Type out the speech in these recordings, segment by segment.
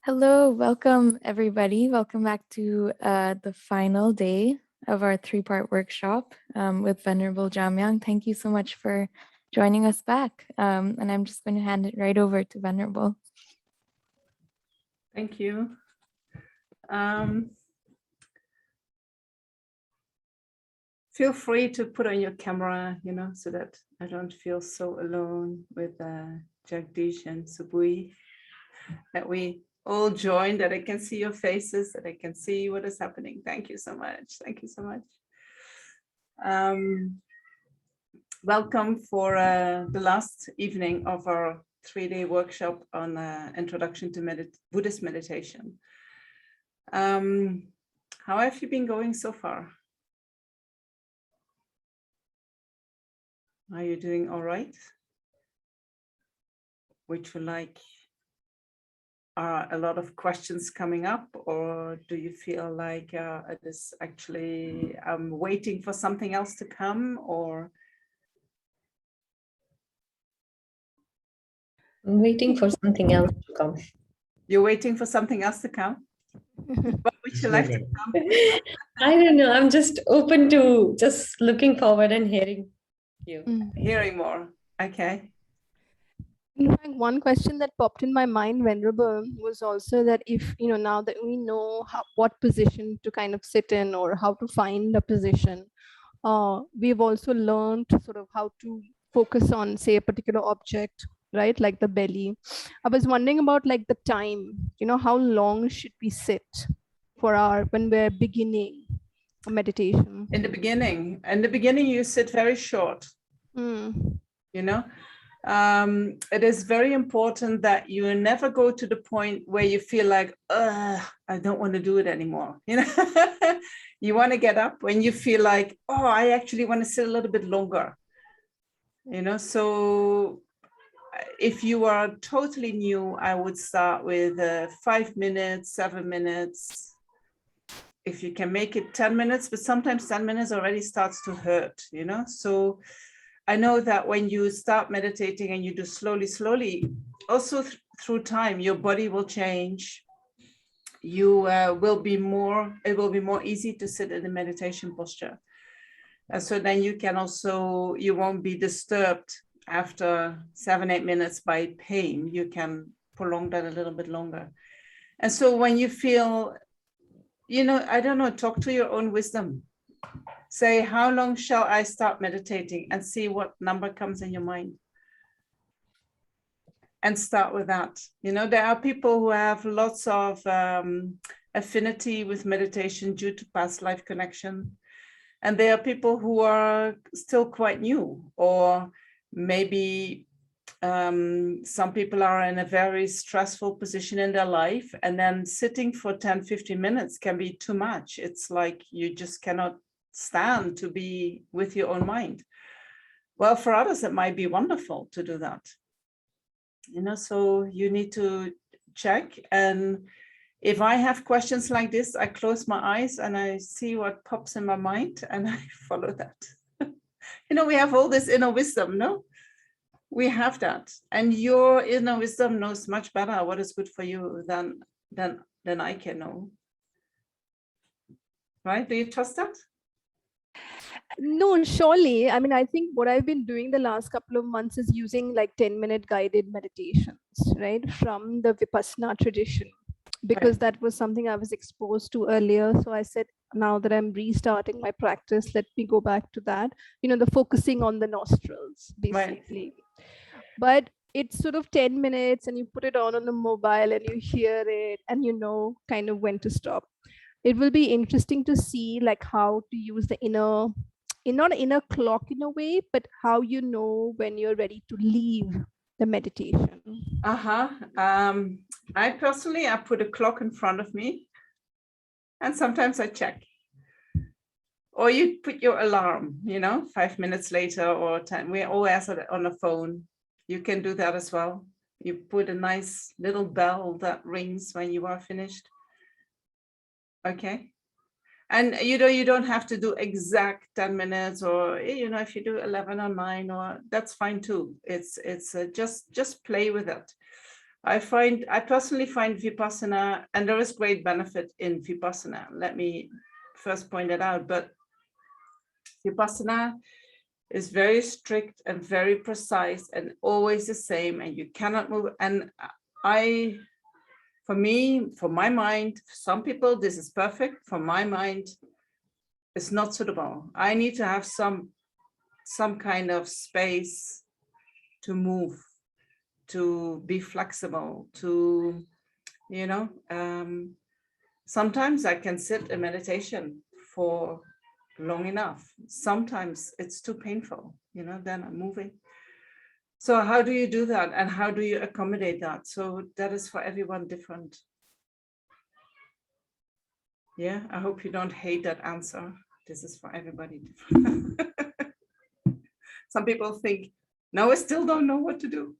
Hello, welcome everybody. Welcome back to the final day of our three-part workshop with Venerable Jamyang. Thank you so much for joining us back. And I'm just going to hand it right over to Venerable. Thank you. Feel free to put on your camera, so that I don't feel so alone with Jagdish and Subui, that we all join, that I can see your faces, that I can see what is happening. Thank you so much. Thank you so much. Welcome for the last evening of our 3-day workshop on Introduction to Buddhist Meditation. How have you been going so far? Are you doing all right? Would you like a lot of questions coming up, or do you feel like it is actually waiting for something else to come, or? I'm waiting for something else to come. You're waiting for something else to come? What would you like to come? I don't know. I'm just open to just looking forward and hearing you. Hearing more. Okay. In fact, one question that popped in my mind, Venerable, was also that if, now that we know what position to kind of sit in or how to find a position, we've also learned sort of how to focus on, say, a particular object, right? Like the belly. I was wondering about like the time, how long should we sit when we're beginning a meditation? In the beginning you sit very short. It is very important that you never go to the point where you feel like, I don't want to do it anymore. You want to get up when you feel like, oh, I actually want to sit a little bit longer. So if you are totally new, I would start with 5 minutes, 7 minutes. If you can make it 10 minutes, but sometimes 10 minutes already starts to hurt, So I know that when you start meditating and you do slowly, also through time, your body will change. You it will be more easy to sit in the meditation posture. So then you won't be disturbed after 7-8 minutes by pain. You can prolong that a little bit longer. And so when you feel, I don't know, talk to your own wisdom. Say, how long shall I start meditating, and see what number comes in your mind. And start with that. There are people who have lots of affinity with meditation due to past life connection. And there are people who are still quite new, or maybe some people are in a very stressful position in their life, and then sitting for 10-15 minutes can be too much. It's like you just cannot stand to be with your own mind. Well, for others, it might be wonderful to do that. So you need to check. And if I have questions like this, I close my eyes and I see what pops in my mind and I follow that. We have all this inner wisdom, no? We have that. And your inner wisdom knows much better what is good for you than I can know. Right? Do you trust that? No, surely. I mean, I think what I've been doing the last couple of months is using like 10-minute guided meditations, right? From the Vipassana tradition, because that was something I was exposed to earlier. So I said, now that I'm restarting my practice, let me go back to that, the focusing on the nostrils, basically. Right. But it's sort of 10 minutes and you put it on the mobile and you hear it and kind of when to stop. It will be interesting to see like how to use the not inner clock in a way, but how when you're ready to leave the meditation. I personally put a clock in front of me, and sometimes I check. Or you put your alarm, 5 minutes later or 10. We always have it on the phone. You can do that as well. You put a nice little bell that rings when you are finished. Okay. And you don't have to do exact 10 minutes, or if you do 11 or 9, or that's fine too. It's just play with it. I personally find Vipassana, and there is great benefit in Vipassana. Let me first point that out, but Vipassana is very strict and very precise and always the same, and you cannot move. And for my mind, some people, this is perfect. For my mind, it's not suitable. I need to have some kind of space to move, to be flexible, to, sometimes I can sit in meditation for long enough. Sometimes it's too painful, then I'm moving. So how do you do that? And how do you accommodate that? So that is for everyone different. Yeah, I hope you don't hate that answer. This is for everybody different. Some people think, no, I still don't know what to do.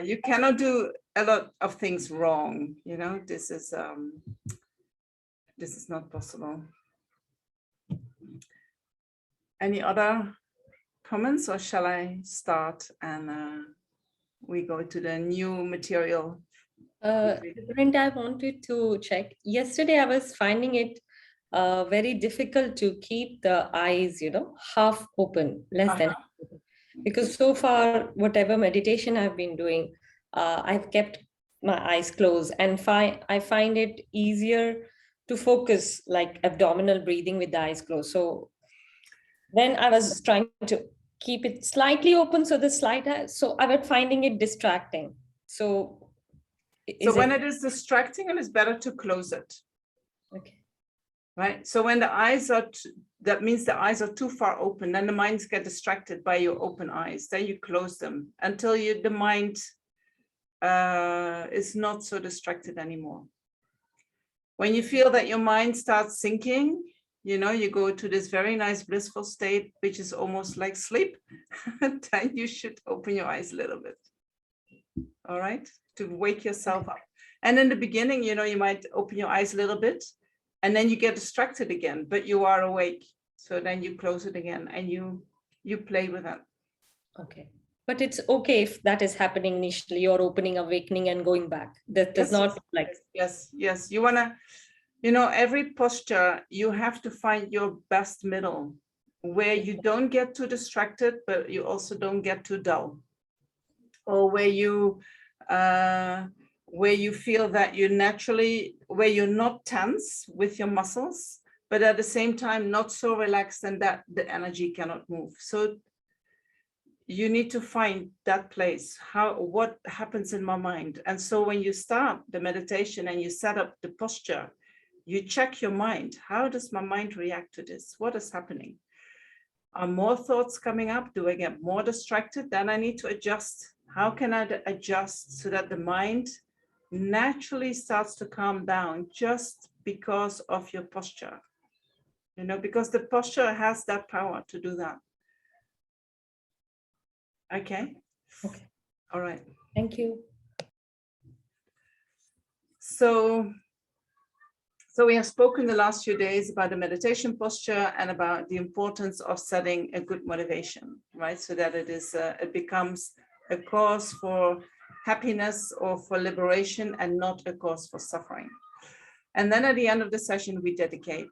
You cannot do a lot of things wrong. This is not possible. Any other comments, or shall I start and we go to the new material? Brenda, I wanted to check. Yesterday, I was finding it very difficult to keep the eyes, half open, less than half open. Because so far, whatever meditation I've been doing, I've kept my eyes closed, and I find it easier to focus, like abdominal breathing with the eyes closed. So then I was trying to keep it slightly open, so I was finding it distracting. So when it is distracting, it is better to close it. Okay. Right. So when the eyes are, that means the eyes are too far open, then the minds get distracted by your open eyes. Then you close them until the mind is not so distracted anymore. When you feel that your mind starts sinking, you go to this very nice blissful state, which is almost like sleep, then you should open your eyes a little bit. All right, to wake yourself up. And in the beginning, you might open your eyes a little bit, and then you get distracted again, but you are awake. So then you close it again and you play with that. Okay. But it's okay if that is happening initially, you're opening, awakening, and going back. That does not like. Yes. You want to, every posture, you have to find your best middle where you don't get too distracted, but you also don't get too dull. Or where you feel that where you're not tense with your muscles, but at the same time not so relaxed and that the energy cannot move. So you need to find that place, what happens in my mind. And so when you start the meditation and you set up the posture, you check your mind. How does my mind react to this? What is happening? Are more thoughts coming up? Do I get more distracted? Then I need to adjust. How can I adjust so that the mind naturally starts to calm down just because of your posture? Because the posture has that power to do that. Okay. All right. Thank you. So we have spoken the last few days about the meditation posture and about the importance of setting a good motivation, right? So that it becomes a cause for happiness or for liberation and not a cause for suffering. And then at the end of the session, we dedicate.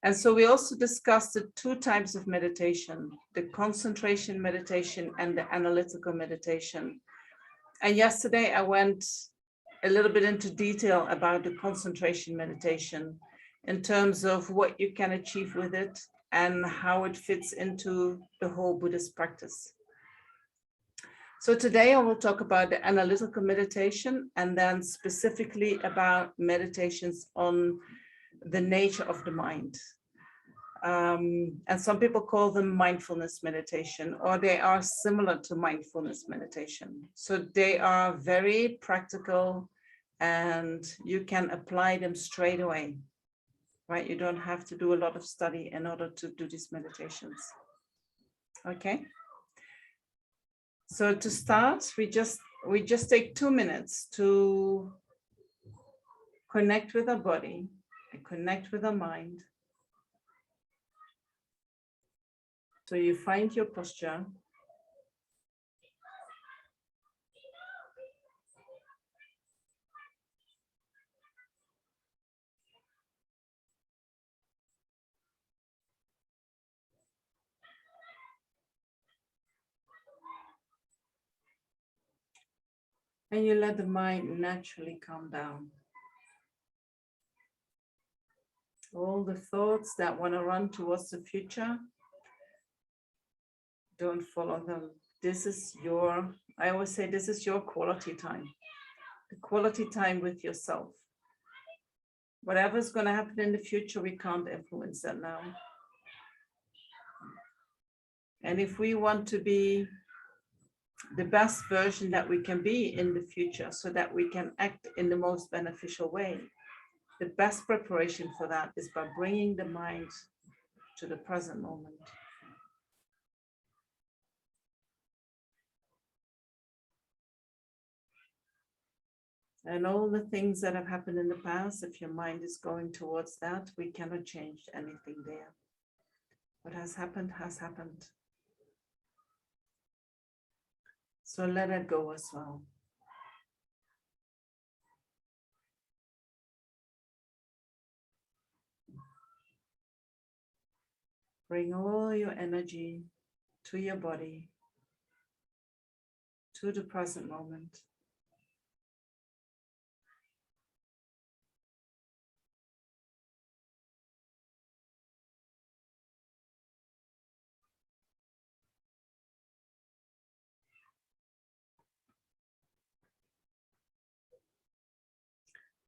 And so we also discussed the two types of meditation, the concentration meditation and the analytical meditation. And yesterday I went a little bit into detail about the concentration meditation in terms of what you can achieve with it and how it fits into the whole Buddhist practice. So today I will talk about the analytical meditation and then specifically about meditations on the nature of the mind. And some people call them mindfulness meditation, or they are similar to mindfulness meditation. So they are very practical and you can apply them straight away, right? You don't have to do a lot of study in order to do these meditations. Okay. So to start, we just take 2 minutes to connect with our body and connect with our mind. So you find your posture. And you let the mind naturally calm down. All the thoughts that want to run towards the future, don't follow them. This is your, I always say, this is your quality time. The quality time with yourself. Whatever's going to happen in the future, we can't influence that now. And if we want to be the best version that we can be in the future so that we can act in the most beneficial way, the best preparation for that is by bringing the mind to the present moment. And all the things that have happened in the past, if your mind is going towards that, we cannot change anything there. What has happened has happened. So let it go as well. Bring all your energy to your body, to the present moment.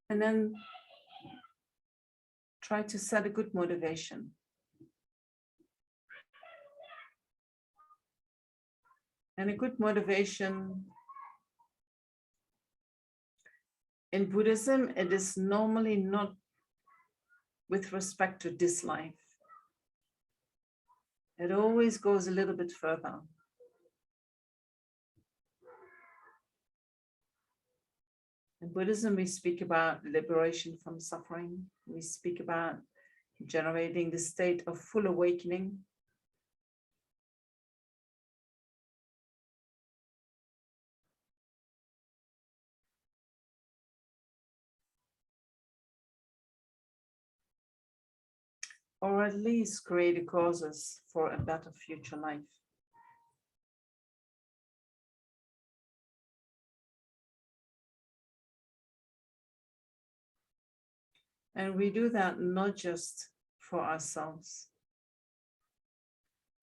And then try to set a good motivation. And a good motivation in Buddhism, it is normally not with respect to this life. It always goes a little bit further. In Buddhism, we speak about liberation from suffering. We speak about generating the state of full awakening. Or at least create causes for a better future life. And we do that not just for ourselves,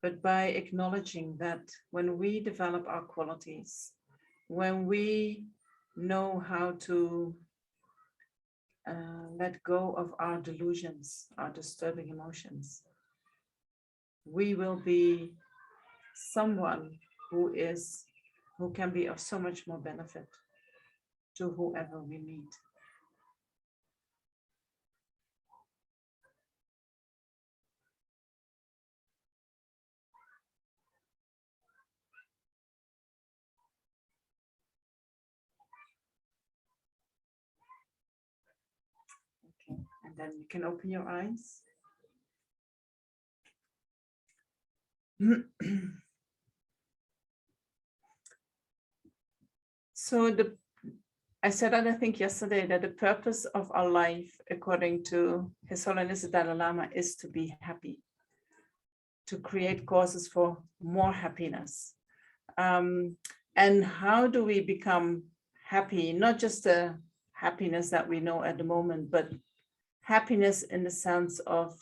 but by acknowledging that when we develop our qualities, when we know how to let go of our delusions, our disturbing emotions, we will be someone who can be of so much more benefit to whoever we meet. Okay, and then you can open your eyes. So I said that I think yesterday that the purpose of our life, according to His Holiness the Dalai Lama, is to be happy, to create causes for more happiness. And how do we become happy? Not just the happiness that we know at the moment, but happiness in the sense of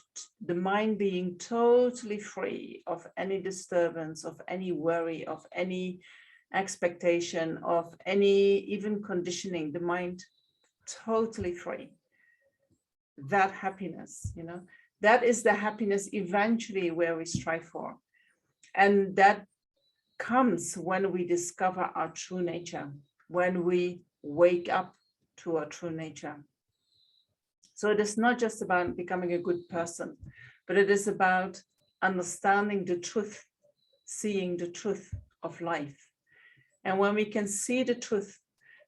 the mind being totally free of any disturbance, of any worry, of any expectation, of any even conditioning, the mind totally free. That happiness, that is the happiness eventually where we strive for. And that comes when we discover our true nature, when we wake up to our true nature. So it is not just about becoming a good person, but it is about understanding the truth, seeing the truth of life. And when we can see the truth,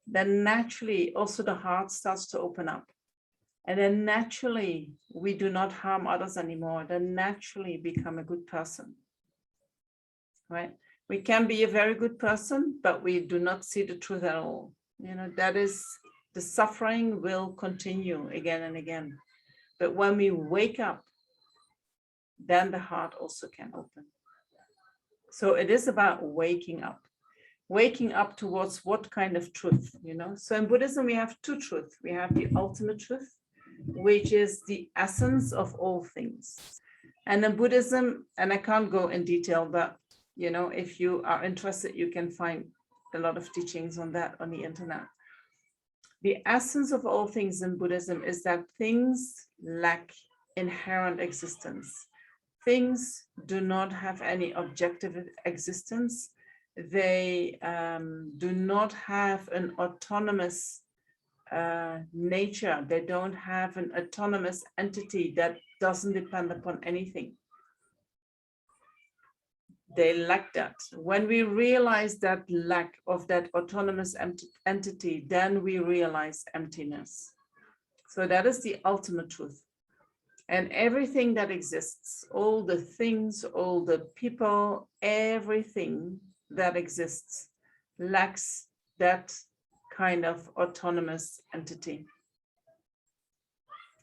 then naturally also the heart starts to open up. And then naturally we do not harm others anymore, then naturally become a good person, right? We can be a very good person, but we do not see the truth at all. That is, the suffering will continue again and again. But when we wake up, then the heart also can open. So it is about waking up. waking up towards what kind of truth, you know? So in Buddhism, we have two truths. We have the ultimate truth, which is the essence of all things. And in Buddhism, and I can't go in detail, but, you know, if you are interested, you can find a lot of teachings on that on the internet. The essence of all things in Buddhism is that things lack inherent existence. Things do not have any objective existence. They do not have an autonomous nature. They don't have an autonomous entity that doesn't depend upon anything. They lack that. When we realize that lack of that autonomous entity, then we realize emptiness. So that is the ultimate truth. And everything that exists, all the things, all the people, everything that exists lacks that kind of autonomous entity.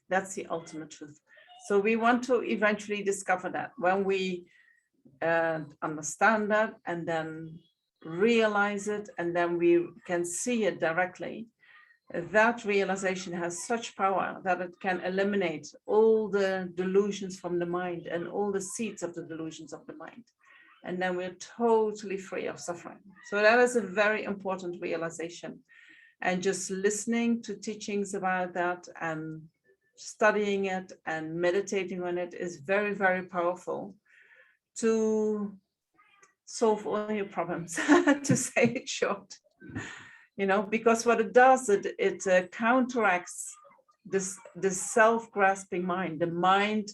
That's the ultimate truth. So we want to eventually discover that. When we understand that and then realize it, and then we can see it directly, that realization has such power that it can eliminate all the delusions from the mind and all the seeds of the delusions of the mind. And then we're totally free of suffering. So that is a very important realization. And just listening to teachings about that and studying it and meditating on it is very, very powerful to solve all your problems, to say it short. You know, because what it does, it counteracts this self-grasping mind, the mind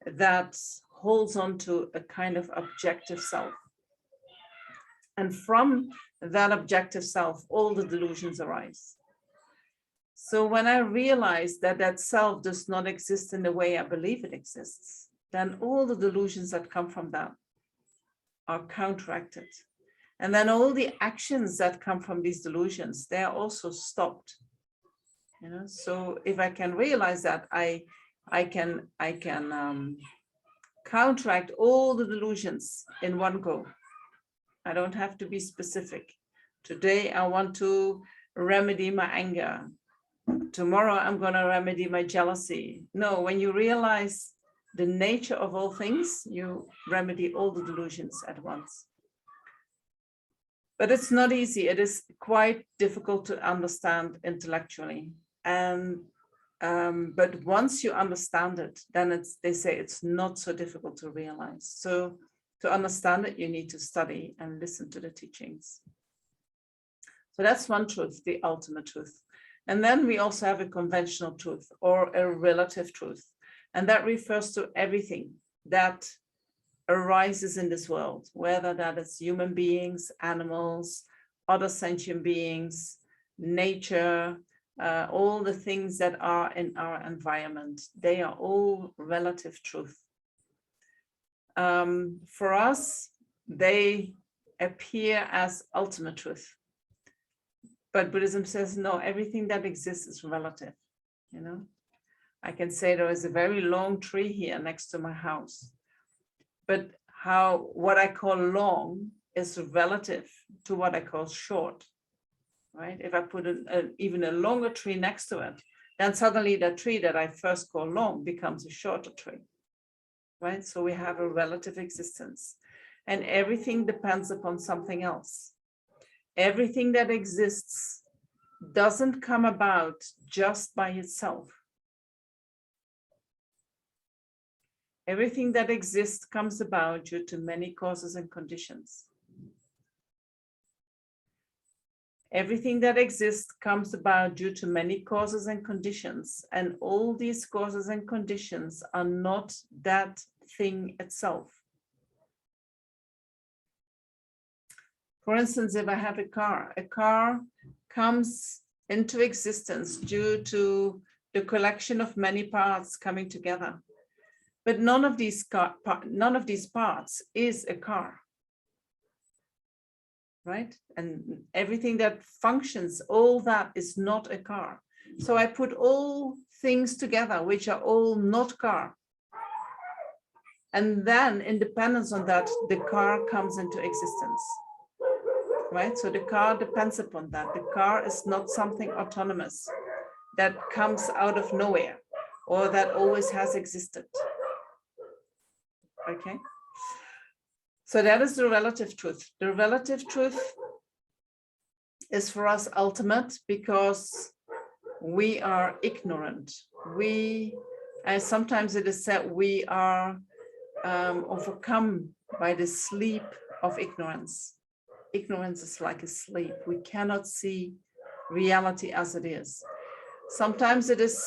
that holds on to a kind of objective self. And from that objective self, all the delusions arise. So when I realize that that self does not exist in the way I believe it exists, then all the delusions that come from that are counteracted. And then all the actions that come from these delusions, they are also stopped. You know, so if I can realize that, I can counteract all the delusions in one go. I don't have to be specific. Today I want to remedy my anger. Tomorrow I'm going to remedy my jealousy. No, when you realize the nature of all things, you remedy all the delusions at once. But it's not easy. It is quite difficult to understand intellectually. And but once you understand it, then they say it's not so difficult to realize. So to understand it, you need to study and listen to the teachings. So that's one truth, the ultimate truth. And then we also have a conventional truth or a relative truth. And that refers to everything that arises in this world, whether that is human beings, animals, other sentient beings, nature, all the things that are in our environment. They are all relative truth. For us, they appear as ultimate truth. But Buddhism says, no, everything that exists is relative. You know, I can say there is a very long tree here next to my house. But what I call long is relative to what I call short, right? If I put even a longer tree next to it, then suddenly the tree that I first call long becomes a shorter tree, right? So we have a relative existence, and everything depends upon something else. Everything that exists doesn't come about just by itself. Everything that exists comes about due to many causes and conditions. Everything that exists comes about due to many causes and conditions, and all these causes and conditions are not that thing itself. For instance, if I have a car comes into existence due to the collection of many parts coming together. But none of these parts is a car, right? And everything that functions, all that is not a car. So I put all things together, which are all not car. And then in dependence on that, the car comes into existence. right? So the car depends upon that. The car is not something autonomous that comes out of nowhere or that always has existed. Okay. So that is the relative truth. The relative truth is for us ultimate because we are ignorant. As sometimes it is said, we are overcome by the sleep of ignorance. Ignorance is like a sleep. We cannot see reality as it is. Sometimes it is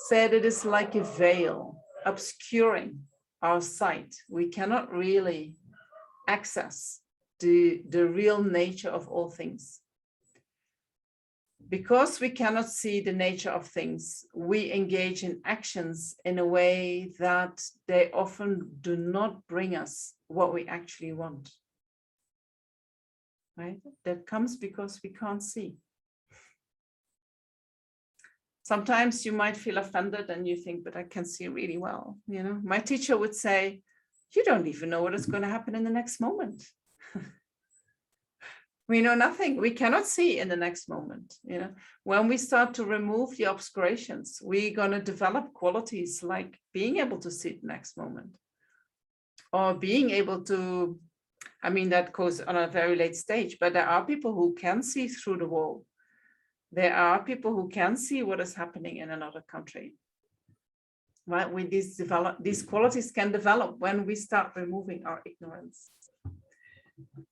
said it is like a veil obscuring our sight. We cannot really access the real nature of all things. Because we cannot see the nature of things, we engage in actions in a way that they often do not bring us what we actually want. Right? That comes because we can't see. Sometimes you might feel offended and you think, but I can see really well. You know, my teacher would say, you don't even know what is going to happen in the next moment. We know nothing. We cannot see in the next moment. You know, when we start to remove the obscurations, we're going to develop qualities like being able to see the next moment, or being able to. I mean, that goes on a very late stage, but there are people who can see through the wall. There are people who can see what is happening in another country. Right? These qualities can develop when we start removing our ignorance.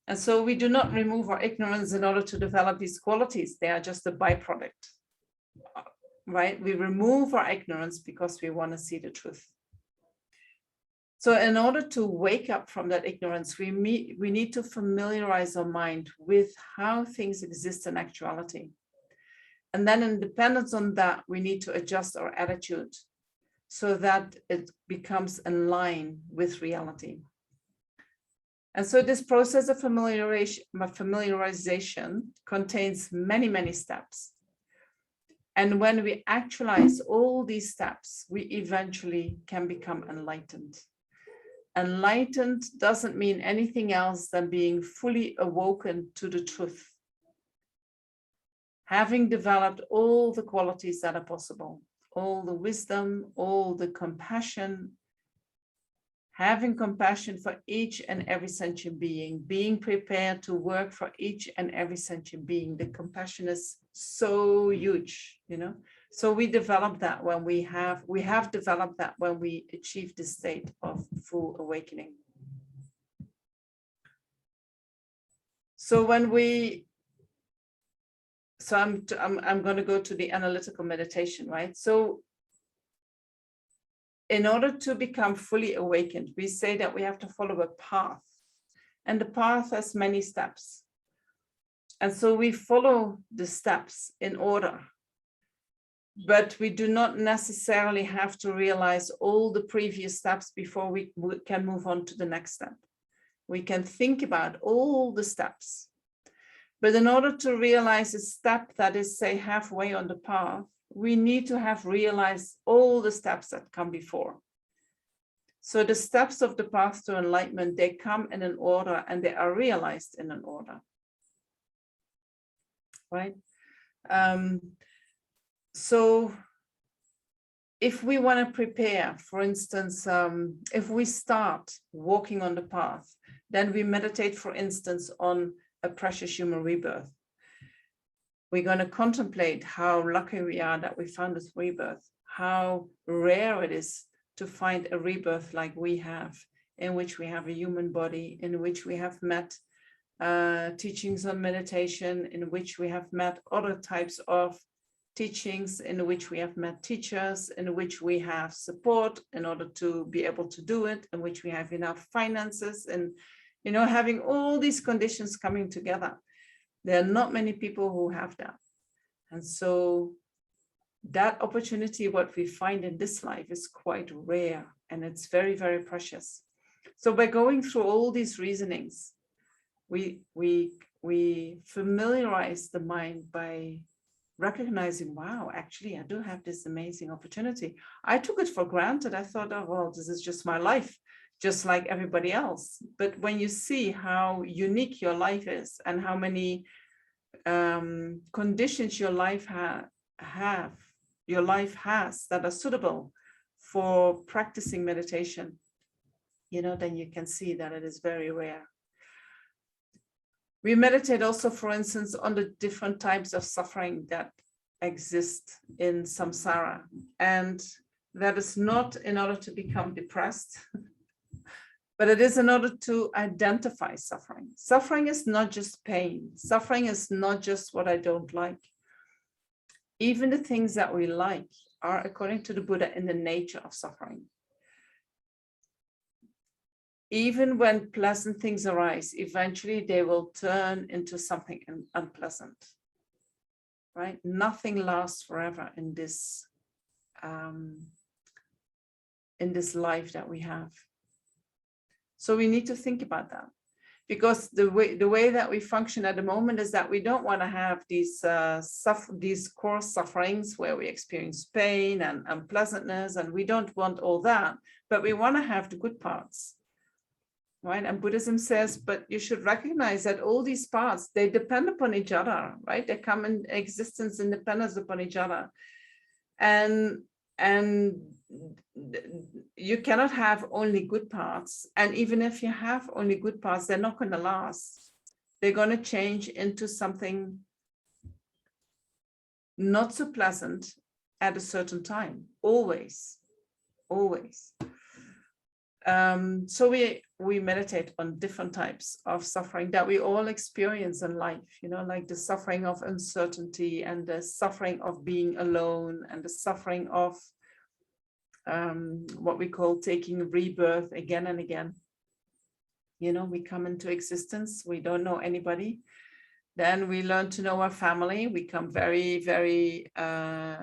And so we do not remove our ignorance in order to develop these qualities. They are just a byproduct, right? We remove our ignorance because we want to see the truth. So in order to wake up from that ignorance, we need to familiarize our mind with how things exist in actuality. And then in dependence on that, we need to adjust our attitude so that it becomes in line with reality. And so this process of familiarization contains many, many steps. And when we actualize all these steps, we eventually can become enlightened. Enlightened doesn't mean anything else than being fully awoken to the truth. Having developed all the qualities that are possible, all the wisdom, all the compassion, having compassion for each and every sentient being, being prepared to work for each and every sentient being. The compassion is so huge, you know. So we develop that when we have developed that when we achieve the state of full awakening. So I'm going to go to the analytical meditation, right? So in order to become fully awakened, we say that we have to follow a path, and the path has many steps. And so we follow the steps in order, but we do not necessarily have to realize all the previous steps before we can move on to the next step. We can think about all the steps. But in order to realize a step that is, say, halfway on the path, we need to have realized all the steps that come before. So the steps of the path to enlightenment, they come in an order and they are realized in an order, right? So if we want to prepare, for instance, if we start walking on the path, then we meditate, for instance, on a precious human rebirth. We're going to contemplate how lucky we are that we found this rebirth, how rare it is to find a rebirth like we have, in which we have a human body, in which we have met teachings on meditation, in which we have met other types of teachings, in which we have met teachers, in which we have support in order to be able to do it, in which we have enough finances, and, you know, having all these conditions coming together. There are not many people who have that. And so that opportunity, what we find in this life, is quite rare, and it's very, very precious. So by going through all these reasonings, we familiarize the mind by recognizing, wow, actually, I do have this amazing opportunity. I took it for granted. I thought, oh, well, this is just my life. just like everybody else. But when you see how unique your life is and how many conditions your life has that are suitable for practicing meditation, then you can see that it is very rare. We meditate also, for instance, on the different types of suffering that exist in samsara. And that is not in order to become depressed, but it is in order to identify suffering. Suffering is not just pain. Suffering is not just what I don't like. Even the things that we like are, according to the Buddha, in the nature of suffering. Even when pleasant things arise, eventually they will turn into something unpleasant, right? Nothing lasts forever in this life that we have. So we need to think about that, because the way that we function at the moment is that we don't want to have these core sufferings where we experience pain and unpleasantness, and we don't want all that, but we want to have the good parts. Right? And Buddhism says, but you should recognize that all these parts, they depend upon each other, right? They come in existence in dependence upon each other. And you cannot have only good parts. And even if you have only good parts, they're not going to last. They're going to change into something not so pleasant at a certain time, always. So we meditate on different types of suffering that we all experience in life, like the suffering of uncertainty and the suffering of being alone and the suffering of what we call taking rebirth again and again. We come into existence, we don't know anybody. Then we learn to know our family, we become very, very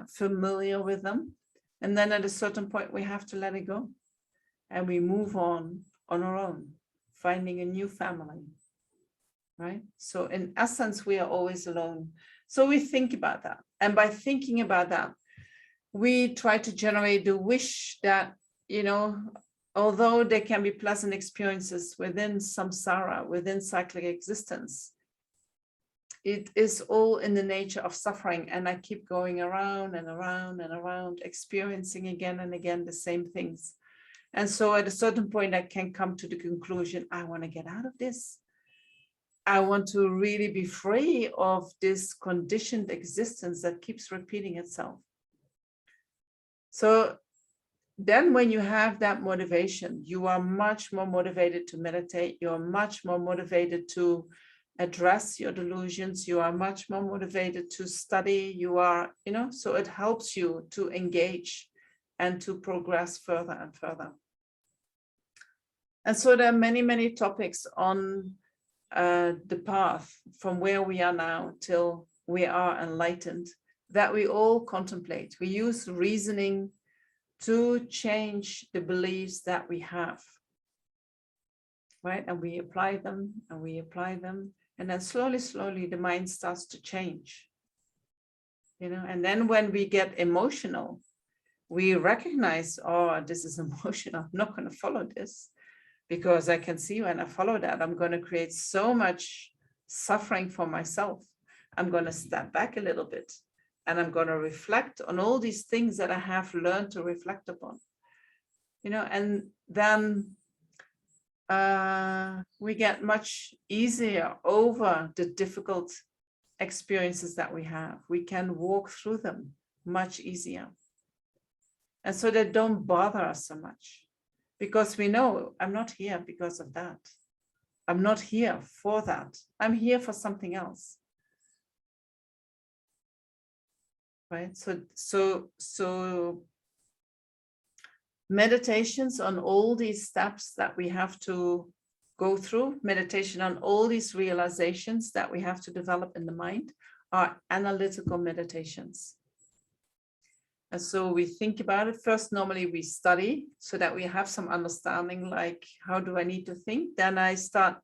familiar with them. And then at a certain point, we have to let it go. And we move on our own, finding a new family, right? So in essence, we are always alone. So we think about that. And by thinking about that, we try to generate the wish that, although there can be pleasant experiences within samsara, within cyclic existence, it is all in the nature of suffering. And I keep going around and around and around, experiencing again and again the same things. And so at a certain point, I can come to the conclusion, I want to get out of this. I want to really be free of this conditioned existence that keeps repeating itself. So then when you have that motivation, you are much more motivated to meditate. You're much more motivated to address your delusions. You are much more motivated to study. You are, so it helps you to engage and to progress further and further. And so there are many, many topics on the path from where we are now till we are enlightened that we all contemplate. We use reasoning to change the beliefs that we have, right? And we apply them and we apply them. And then slowly, slowly, the mind starts to change, and then when we get emotional, we recognize, oh, this is emotional. I'm not going to follow this, because I can see when I follow that, I'm going to create so much suffering for myself. I'm going to step back a little bit and I'm going to reflect on all these things that I have learned to reflect upon, and then we get much easier over the difficult experiences that we have. We can walk through them much easier. And so they don't bother us so much, because we know I'm not here because of that. I'm not here for that. I'm here for something else. Right? So meditations on all these steps that we have to go through, meditation on all these realizations that we have to develop in the mind, are analytical meditations. And so we think about it. First, normally we study so that we have some understanding, like, how do I need to think? Then I start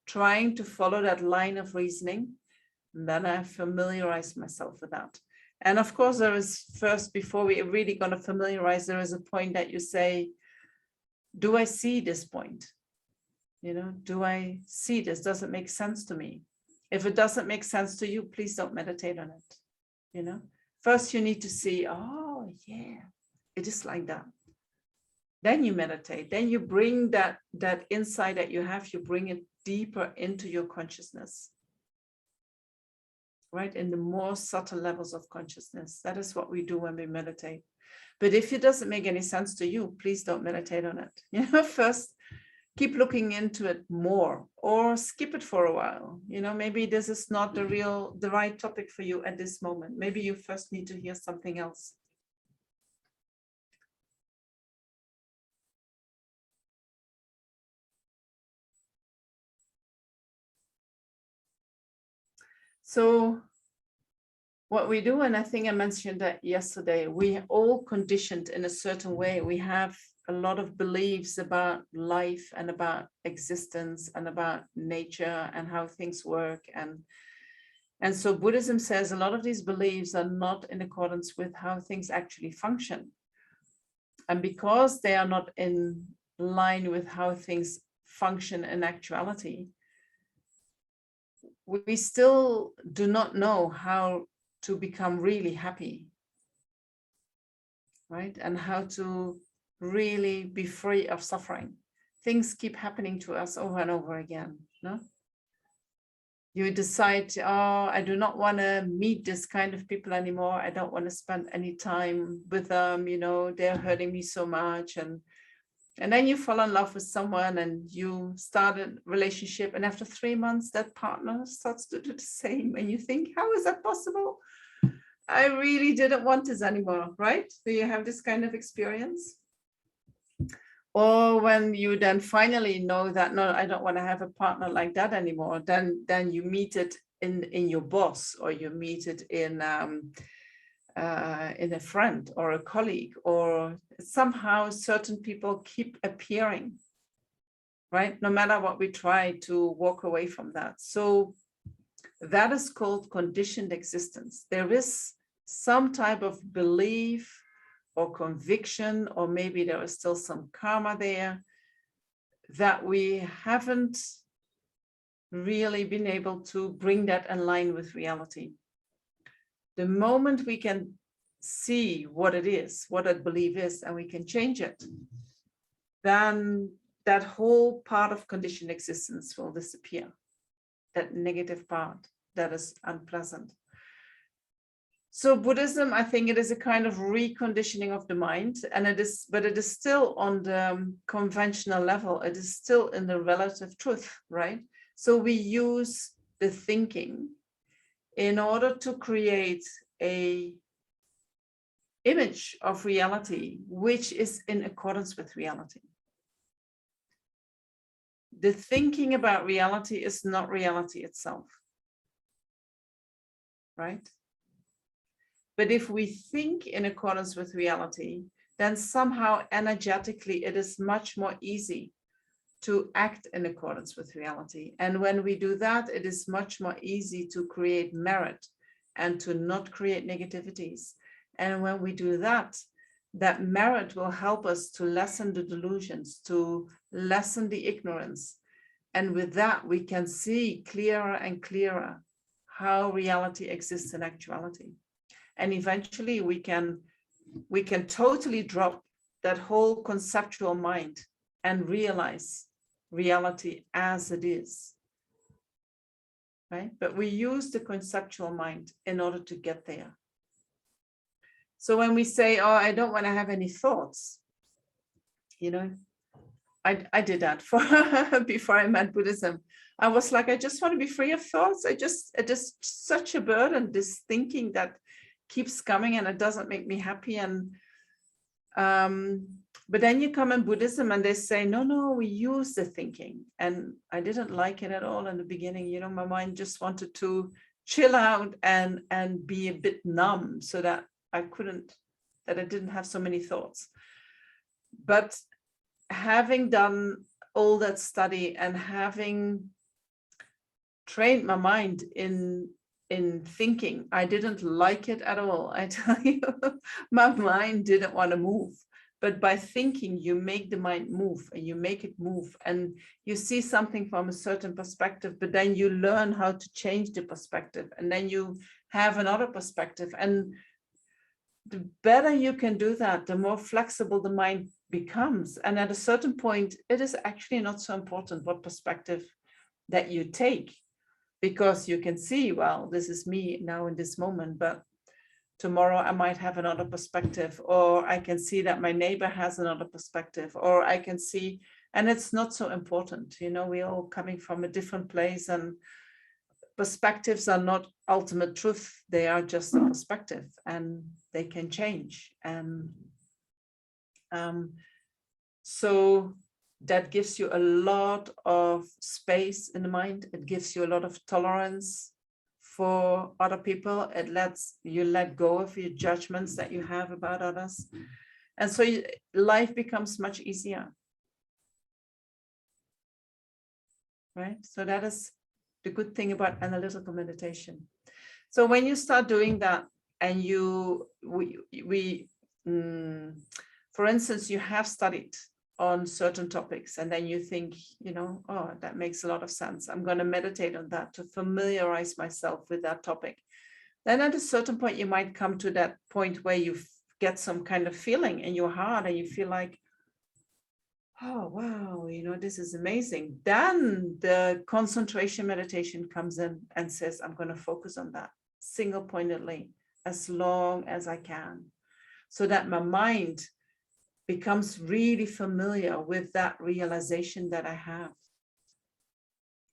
trying to follow that line of reasoning. And then I familiarize myself with that. And of course, there is first, before we are really going to familiarize, there is a point that you say, do I see this point? Do I see this? Does it make sense to me? If it doesn't make sense to you, please don't meditate on it. First you need to see, oh yeah, it is like that. Then you meditate. Then you bring that insight that you have, you bring it deeper into your consciousness, right? In the more subtle levels of consciousness. That is what we do when we meditate. But if it doesn't make any sense to you, please don't meditate on it. First, keep looking into it more, or skip it for a while. Maybe this is not the right topic for you at this moment. Maybe you first need to hear something else. So what we do, and I think I mentioned that yesterday, we are all conditioned in a certain way. We have a lot of beliefs about life and about existence and about nature and how things work. And so Buddhism says a lot of these beliefs are not in accordance with how things actually function. And because they are not in line with how things function in actuality, we still do not know how to become really happy, right? And how to really be free of suffering. Things keep happening to us over and over again, no? You decide, oh, I do not want to meet this kind of people anymore. I don't want to spend any time with them, they're hurting me so much. And then you fall in love with someone and you start a relationship, and after 3 months, that partner starts to do the same. And you think, how is that possible? I really didn't want this anymore, right? Do you have this kind of experience? Or when you then finally know that, no, I don't want to have a partner like that anymore, then you meet it in your boss, or you meet it in a friend or a colleague, or somehow certain people keep appearing, right? No matter what we try to walk away from that. So that is called conditioned existence. There is some type of belief or conviction, or maybe there is still some karma there that we haven't really been able to bring that in line with reality. The moment we can see what it is, what that belief is, and we can change it, then that whole part of conditioned existence will disappear. That negative part that is unpleasant. So Buddhism, I think it is a kind of reconditioning of the mind, and it is still on the conventional level. It is still in the relative truth, right? So we use the thinking in order to create a image of reality, which is in accordance with reality. The thinking about reality is not reality itself, right? But if we think in accordance with reality, then somehow energetically it is much more easy to act in accordance with reality. And when we do that, it is much more easy to create merit and to not create negativities. And when we do that, that merit will help us to lessen the delusions, to lessen the ignorance. And with that, we can see clearer and clearer how reality exists in actuality. And eventually we can totally drop that whole conceptual mind and realize reality as it is, right? But we use the conceptual mind in order to get there. So when we say, oh, I don't want to have any thoughts, I did that before I met Buddhism. I was like, I just want to be free of thoughts. It is such a burden, this thinking that keeps coming and it doesn't make me happy. And but then you come in Buddhism and they say, no, we use the thinking. And I didn't like it at all in the beginning. My mind just wanted to chill out and be a bit numb so that I didn't have so many thoughts. But having done all that study and having trained my mind in thinking, I didn't like it at all. I tell you, my mind didn't want to move. But by thinking, you make the mind move, and you make it move, and you see something from a certain perspective, but then you learn how to change the perspective, and then you have another perspective. And the better you can do that, the more flexible the mind becomes. And at a certain point, it is actually not so important what perspective that you take, because you can see, well, this is me now in this moment, but tomorrow I might have another perspective, or I can see that my neighbor has another perspective, or I can see, and it's not so important. You know, we're all coming from a different place, and perspectives are not ultimate truth. They are just a perspective, and they can change. And so that gives you a lot of space in the mind. It gives you a lot of tolerance for other people. It lets you let go of your judgments that you have about others. And so life becomes much easier. Right? So that is the good thing about analytical meditation. So when you start doing that, and for instance, you have studied on certain topics, and then you think, you know, oh, that makes a lot of sense. I'm going to meditate on that to familiarize myself with that topic. Then at a certain point, you might come to that point where you get some kind of feeling in your heart, and you feel like, oh, wow, you know, this is amazing. Then the concentration meditation comes in and says, I'm going to focus on that single-pointedly as long as I can, so that my mind becomes really familiar with that realization that I have,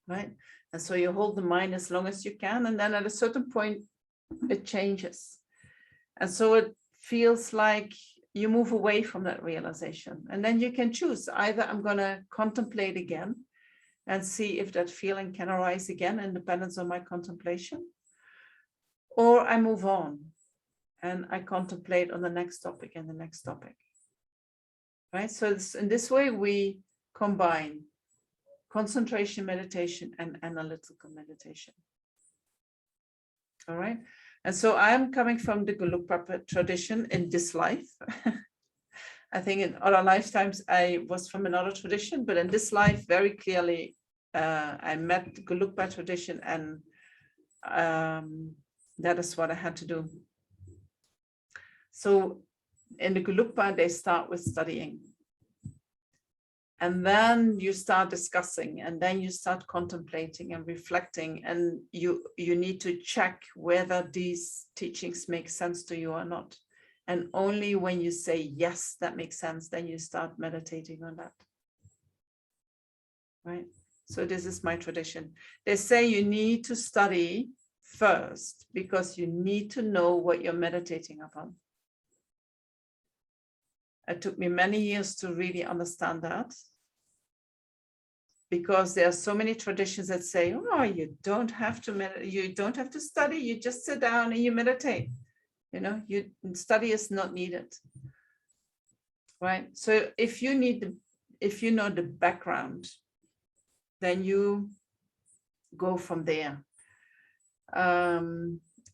right? And so you hold the mind as long as you can, and then at a certain point, it changes. And so it feels like you move away from that realization, and then you can choose. Either I'm going to contemplate again and see if that feeling can arise again in dependence on my contemplation, or I move on and I contemplate on the next topic and the next topic. Right? So in this way, we combine concentration meditation and analytical meditation. All right. And so I'm coming from the Gelugpa tradition in this life. I think in other lifetimes I was from another tradition, but in this life, very clearly, I met the Gelugpa tradition, and that is what I had to do. So in the Gelugpa, they start with studying. And then you start discussing, and then you start contemplating and reflecting, and you need to check whether these teachings make sense to you or not. And only when you say, yes, that makes sense, then you start meditating on that. Right? So this is my tradition. They say you need to study first because you need to know what you're meditating upon. It took me many years to really understand that, because there are so many traditions that say, oh, you don't have to meditate, you don't have to study, you just sit down and you meditate. You know, study is not needed. Right? So if you know the background, then you go from there.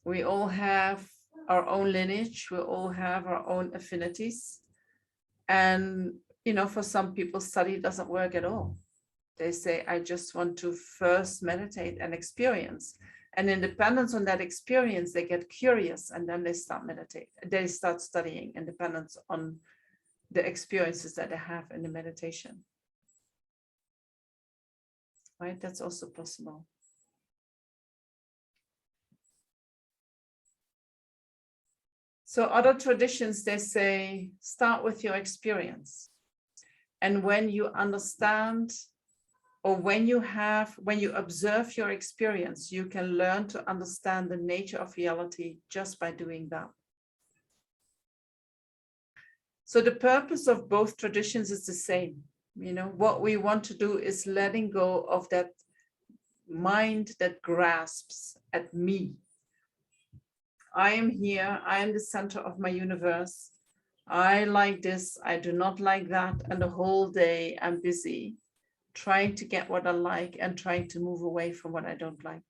We all have our own lineage, we all have our own affinities. And, you know, for some people, study doesn't work at all. They say, I just want to first meditate and experience. And in dependence on that experience, they get curious, and then they start meditating. They start studying in dependence on the experiences that they have in the meditation. Right? That's also possible. So other traditions, they say, start with your experience. And when you understand, or when you observe your experience, you can learn to understand the nature of reality just by doing that. So the purpose of both traditions is the same. You know, what we want to do is letting go of that mind that grasps at me. I am here, I am the center of my universe. I like this, I do not like that. And the whole day I'm busy trying to get what I like and trying to move away from what I don't like.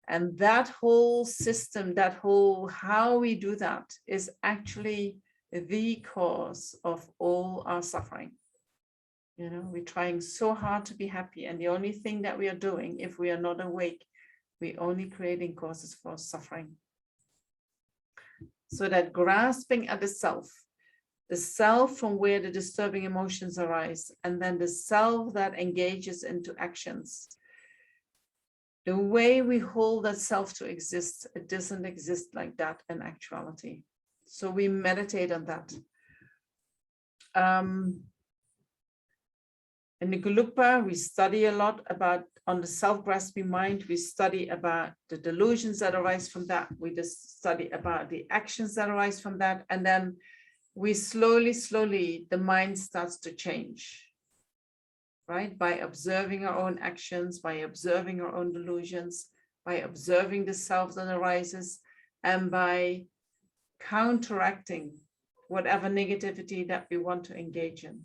And that whole system, that whole how we do that is actually the cause of all our suffering. You know, we're trying so hard to be happy, and the only thing that we are doing, if we are not awake, we're only creating causes for suffering. So that grasping at the self from where the disturbing emotions arise, and then the self that engages into actions. The way we hold that self to exist, it doesn't exist like that in actuality. So we meditate on that. In the Gelugpa, we study a lot about on the self-grasping mind. We study about the delusions that arise from that. We just study about the actions that arise from that. And then we slowly, the mind starts to change, right? By observing our own actions, by observing our own delusions, by observing the self that arises, and by counteracting whatever negativity that we want to engage in.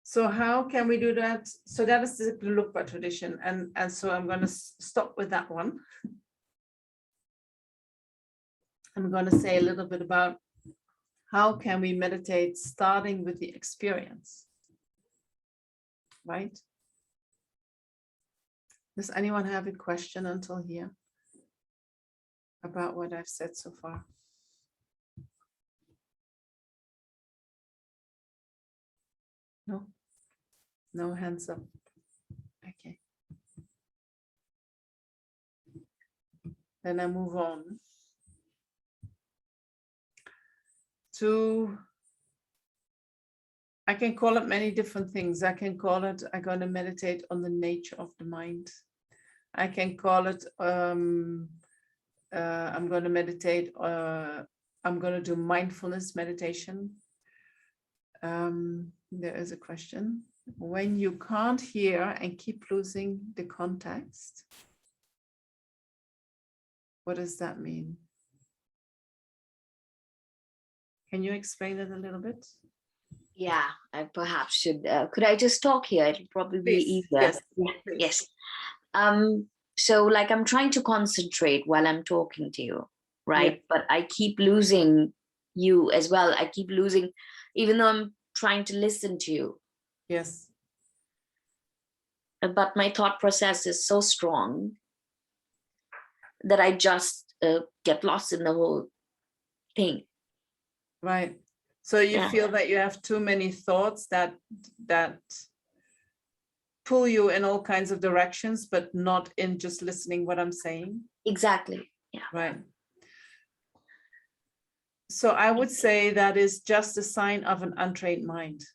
So how can we do that? So that is the Gelugpa tradition. And so I'm going to stop with that one. I'm going to say a little bit about how can we meditate, starting with the experience, right? Does anyone have a question until here about what I've said so far? No? No hands up. Okay. Then I move on to, I can call it many different things. I can call it, I'm going to meditate on the nature of the mind. I can call it, I'm going to meditate, I'm going to do mindfulness meditation. There is a question. When you can't hear and keep losing the context, what does that mean? Can you explain it a little bit? Yeah, I perhaps should. Could I just talk here? It'll probably be easier. Yes. Yes. So like I'm trying to concentrate while I'm talking to you, right? Yeah. But I keep losing you as well. I keep losing, even though I'm trying to listen to you. Yes. But my thought process is so strong that I just get lost in the whole thing. Right. So you Yeah. feel that you have too many thoughts that pull you in all kinds of directions, but not in just listening what I'm saying. Exactly. Yeah. Right. So I would say that is just a sign of an untrained mind.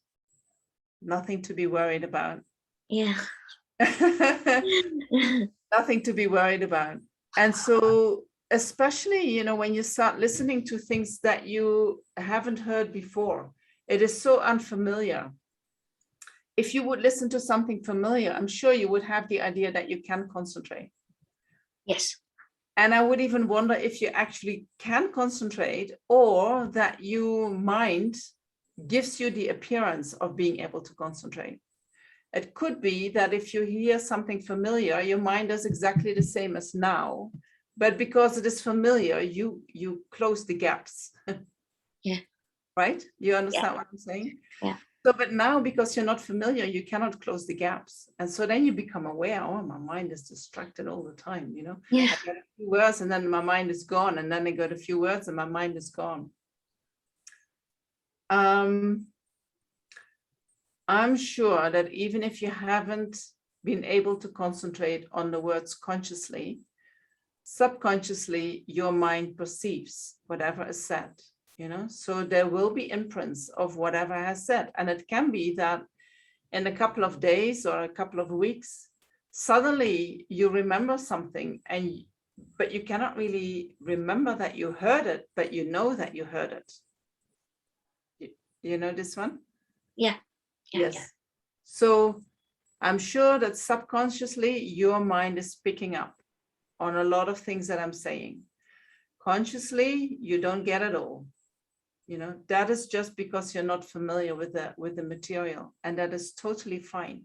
Nothing to be worried about. Yeah. Nothing to be worried about. And so especially, you know, when you start listening to things that you haven't heard before, it is so unfamiliar. If you would listen to something familiar, I'm sure you would have the idea that you can concentrate. Yes. And I would even wonder if you actually can concentrate, or that your mind gives you the appearance of being able to concentrate. It could be that if you hear something familiar, your mind does exactly the same as now, but because it is familiar, you close the gaps. Yeah. Right? You understand what I'm saying? Yeah. So, but now because you're not familiar, you cannot close the gaps. And so then you become aware, oh, my mind is distracted all the time, you know? Yeah. I got a few words and then my mind is gone. And then I got a few words and my mind is gone. I'm sure that even if you haven't been able to concentrate on the words consciously, subconsciously, your mind perceives whatever is said, you know, so there will be imprints of whatever has said. And it can be that in a couple of days or a couple of weeks, suddenly you remember something, but you cannot really remember that you heard it, but you know that you heard it. You know this one? Yeah. Yes. Yeah. So I'm sure that subconsciously your mind is picking up on a lot of things that I'm saying. Consciously, you don't get it all. You know, that is just because you're not familiar with the material, and that is totally fine.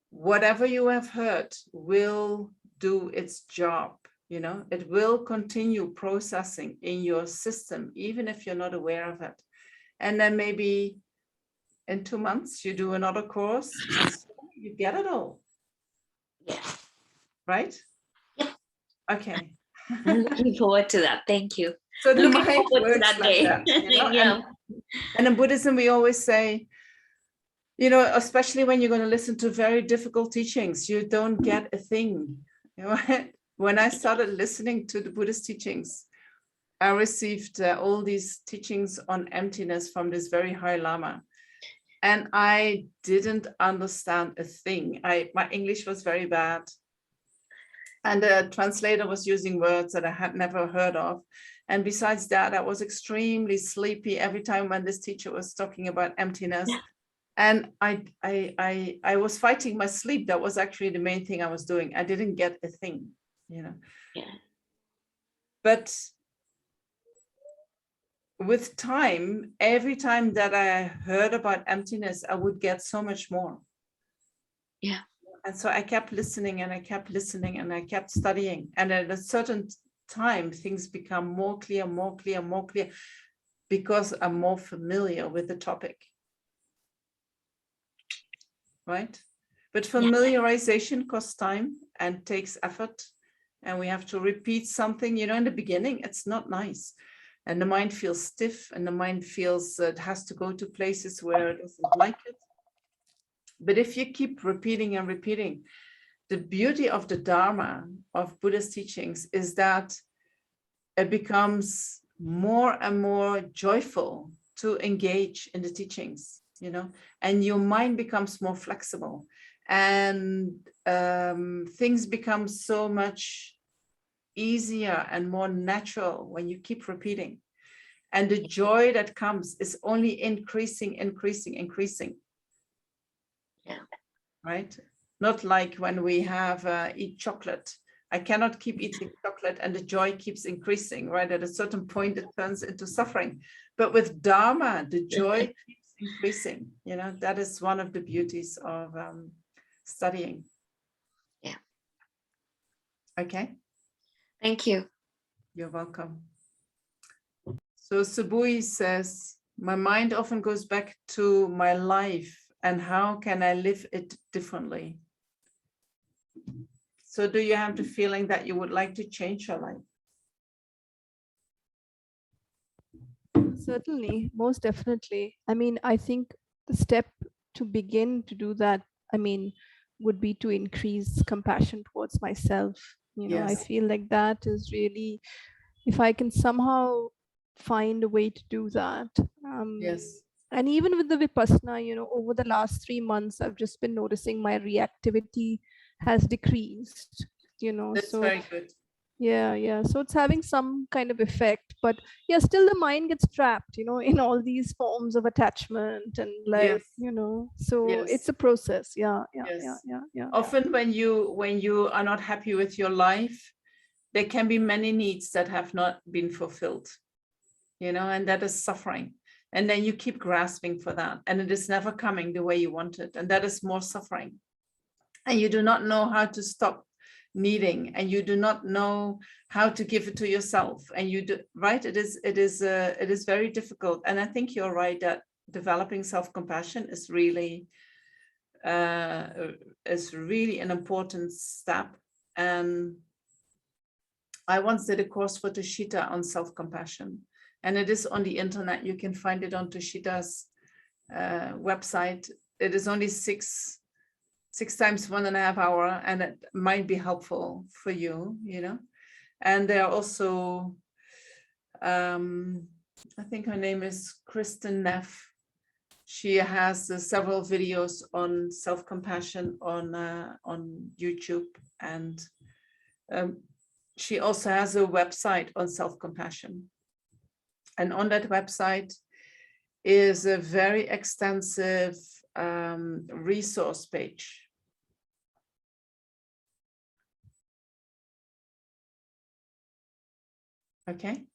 Whatever you have heard will do its job. You know, it will continue processing in your system, even if you're not aware of it. And then maybe in 2 months, you do another course and so you get it all. Yeah. Right? Yeah. Okay. I'm looking forward to that. Thank you. So the Looking mind forward to works that like day. that, you know? Yeah. And in Buddhism, we always say, you know, especially when you're going to listen to very difficult teachings, you don't get a thing. You know, when I started listening to the Buddhist teachings, I received all these teachings on emptiness from this very high Lama. And I didn't understand a thing. My English was very bad. And the translator was using words that I had never heard of. And besides that, I was extremely sleepy every time when this teacher was talking about emptiness. Yeah. And I was fighting my sleep. That was actually the main thing I was doing. I didn't get a thing, you know. Yeah. But with time, every time that I heard about emptiness, I would get so much more. Yeah. And so I kept listening and I kept listening and I kept studying. And at a certain time, things become more clear, more clear, more clear, because I'm more familiar with the topic. Right? But familiarization costs time and takes effort. And we have to repeat something, you know, in the beginning, it's not nice. And the mind feels stiff and the mind feels it has to go to places where it doesn't like it. But if you keep repeating and repeating, the beauty of the Dharma of Buddhist teachings is that it becomes more and more joyful to engage in the teachings, you know, and your mind becomes more flexible and things become so much easier and more natural when you keep repeating. And the joy that comes is only increasing, increasing, increasing. Yeah. Right? Not like when we have eat chocolate. I cannot keep eating chocolate and the joy keeps increasing, right? At a certain point, it turns into suffering. But with Dharma, the joy keeps increasing. You know, that is one of the beauties of studying. Yeah. Okay. Thank you. You're welcome. So Subui says, my mind often goes back to my life and how can I live it differently? So do you have the feeling that you would like to change your life? Certainly, most definitely. I mean, I think the step to begin to do that, I mean, would be to increase compassion towards myself. You know, I Yes. feel like that is really, if I can somehow find a way to do that. Yes. And even with the Vipassana, you know, over the last 3 months, I've just been noticing my reactivity has decreased, you know. That's so very good. yeah, so it's having some kind of effect, but yeah, still the mind gets trapped, you know, in all these forms of attachment and like, Yes. you know, so Yes. it's a process. Yeah. Yes. Often when you are not happy with your life, there can be many needs that have not been fulfilled, you know, and that is suffering. And then you keep grasping for that and it is never coming the way you want it. And that is more suffering. And you do not know how to stop needing and you do not know how to give it to yourself. And you do, right? It is very difficult. And I think you're right that developing self-compassion is really an important step. And I once did a course for Tushita on self-compassion. And it is on the internet. You can find it on Tushita's website. It is only six times 1.5 hours, and it might be helpful for you, you know. And there are also, I think her name is Kristen Neff. She has several videos on self-compassion on YouTube, and she also has a website on self-compassion. And on that website is a very extensive resource page. Okay.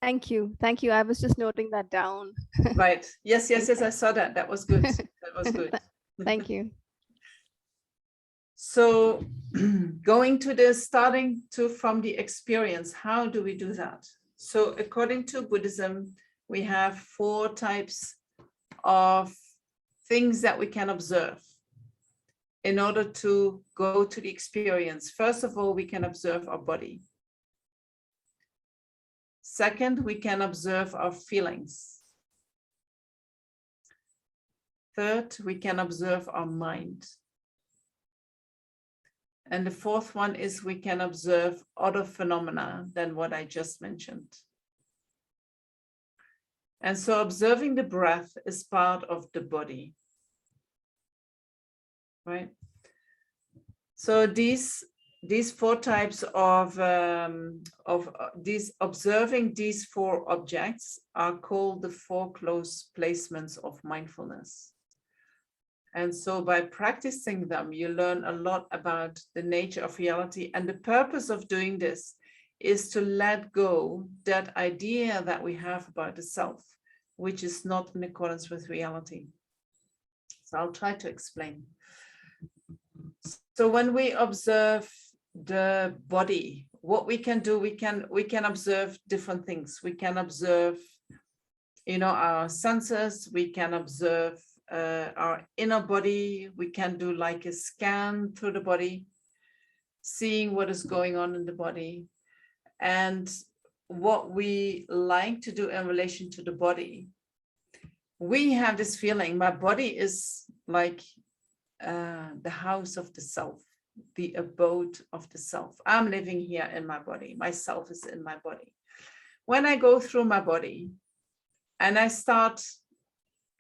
Thank you. I was just noting that down. Right. Yes, I saw that. That was good. That was good. Thank you. So going to the starting to from the experience. How do we do that? So according to Buddhism, we have 4 types of things that we can observe in order to go to the experience. First of all, we can observe our body. Second, we can observe our feelings. Third, we can observe our mind. And the 4th one is we can observe other phenomena than what I just mentioned. And so observing the breath is part of the body, right? So these 4 types of these observing these 4 objects are called the foreclosed placements of mindfulness. And so by practicing them, you learn a lot about the nature of reality. And the purpose of doing this is to let go that idea that we have about the self, which is not in accordance with reality. So I'll try to explain. So when we observe the body, what we can do, we can observe different things. We can observe, our senses. We can observe our inner body. We can do like a scan through the body, seeing what is going on in the body. And what we like to do in relation to the body, we have this feeling, my body is like the house of the self, the abode of the self. I'm living here in my body. Myself is in my body. When I go through my body and I start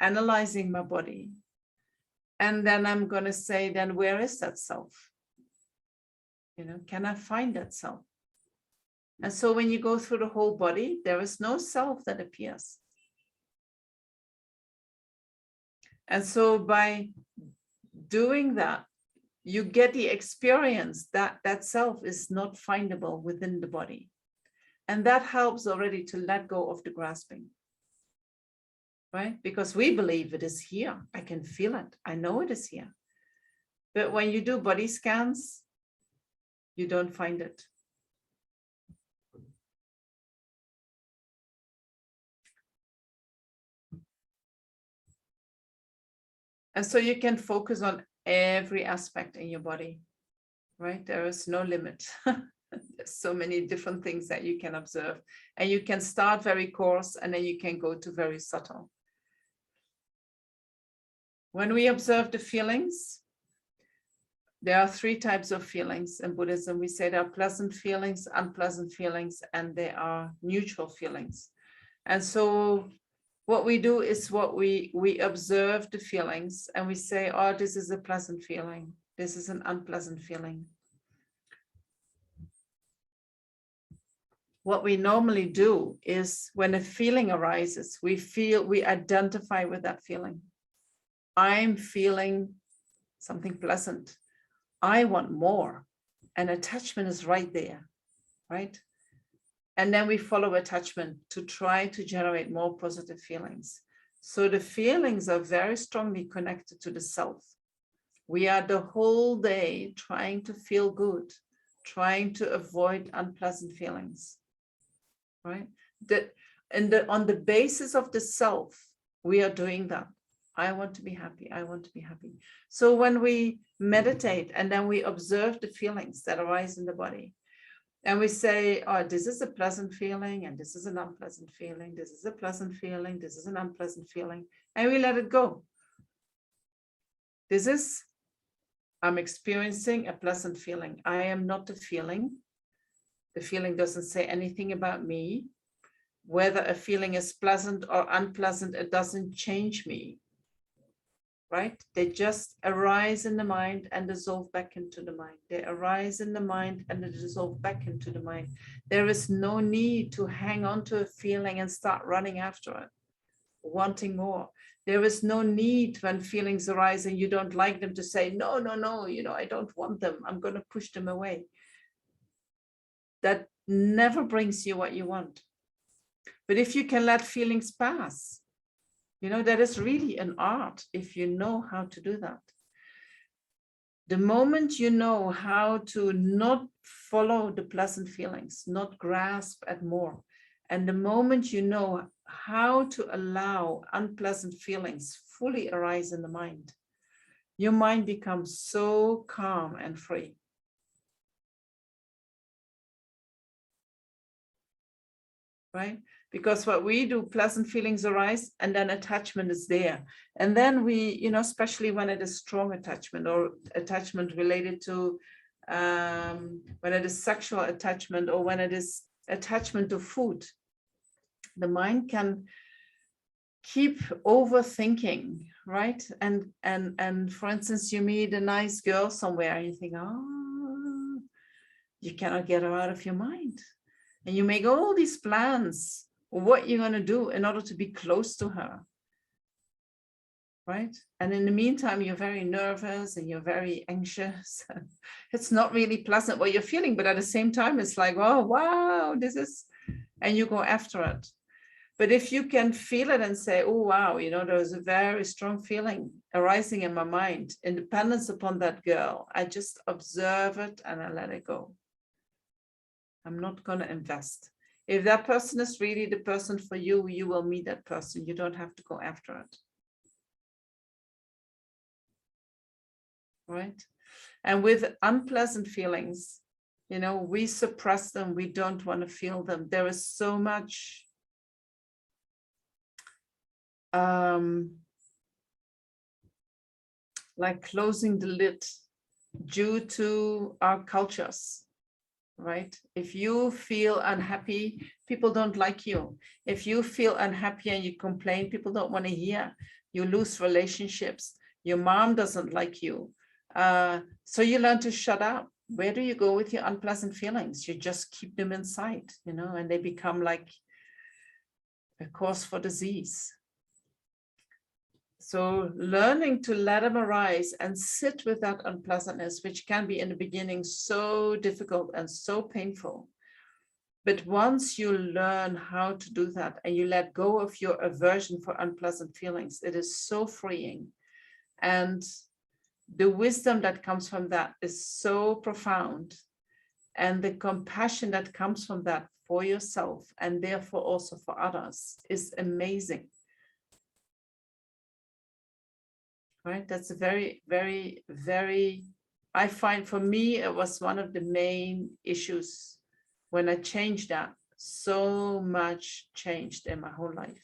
analyzing my body, and then I'm going to say, then where is that self? Can I find that self? And so when you go through the whole body, there is no self that appears. And so by doing that, you get the experience that that self is not findable within the body. And that helps already to let go of the grasping, right? Because we believe it is here. I can feel it. I know it is here. But when you do body scans, you don't find it. And so you can focus on every aspect in your body, right? There is no limit. There's so many different things that you can observe. And you can start very coarse and then you can go to very subtle. When we observe the feelings, there are 3 types of feelings in Buddhism. We say there are pleasant feelings, unpleasant feelings, and there are neutral feelings. And so what we do is we observe the feelings and we say, oh, this is a pleasant feeling. This is an unpleasant feeling. What we normally do is when a feeling arises, we identify with that feeling. I'm feeling something pleasant. I want more. And attachment is right there, right? And then we follow attachment to try to generate more positive feelings. So the feelings are very strongly connected to the self. We are the whole day trying to feel good, trying to avoid unpleasant feelings, right? On the basis of the self, we are doing that. I want to be happy. I want to be happy. So when we meditate and then we observe the feelings that arise in the body, and we say, oh, this is a pleasant feeling, and this is an unpleasant feeling. This is a pleasant feeling. This is an unpleasant feeling. And we let it go. I'm experiencing a pleasant feeling. I am not the feeling. The feeling doesn't say anything about me. Whether a feeling is pleasant or unpleasant, it doesn't change me. Right? They just arise in the mind and dissolve back into the mind. They arise in the mind and they dissolve back into the mind. There is no need to hang on to a feeling and start running after it, wanting more. There is no need when feelings arise and you don't like them to say, no, I don't want them. I'm going to push them away. That never brings you what you want. But if you can let feelings pass, that is really an art if you know how to do that. The moment you know how to not follow the pleasant feelings, not grasp at more, and the moment you know how to allow unpleasant feelings fully arise in the mind, your mind becomes so calm and free. Right? Because what we do, pleasant feelings arise and then attachment is there. And then we, you know, especially when it is strong attachment or attachment related to, when it is sexual attachment or when it is attachment to food, the mind can keep overthinking, right? And for instance, you meet a nice girl somewhere and you think, oh, you cannot get her out of your mind. And you make all these plans, what you're going to do in order to be close to her, right? And in the meantime, you're very nervous and you're very anxious. It's not really pleasant what you're feeling, but at the same time, it's like, oh, wow, this is, and you go after it. But if you can feel it and say, oh, wow, you know, there's a very strong feeling arising in my mind, independence upon that girl, I just observe it and I let it go. I'm not going to invest. If that person is really the person for you, you will meet that person. You don't have to go after it. Right? And with unpleasant feelings, you know, we suppress them. We don't want to feel them. There is so much like closing the lid due to our cultures. Right? If you feel unhappy, people don't like you. If you feel unhappy and you complain, people don't want to hear. You lose relationships. Your mom doesn't like you. So you learn to shut up. Where do you go with your unpleasant feelings? You just keep them inside, you know, and they become like a cause for disease. So learning to let them arise and sit with that unpleasantness, which can be in the beginning so difficult and so painful. But once you learn how to do that and you let go of your aversion for unpleasant feelings, it is so freeing. And the wisdom that comes from that is so profound. And the compassion that comes from that for yourself and therefore also for others is amazing. Right? That's a very, very, very, I find for me, it was one of the main issues when I changed that. So much changed in my whole life.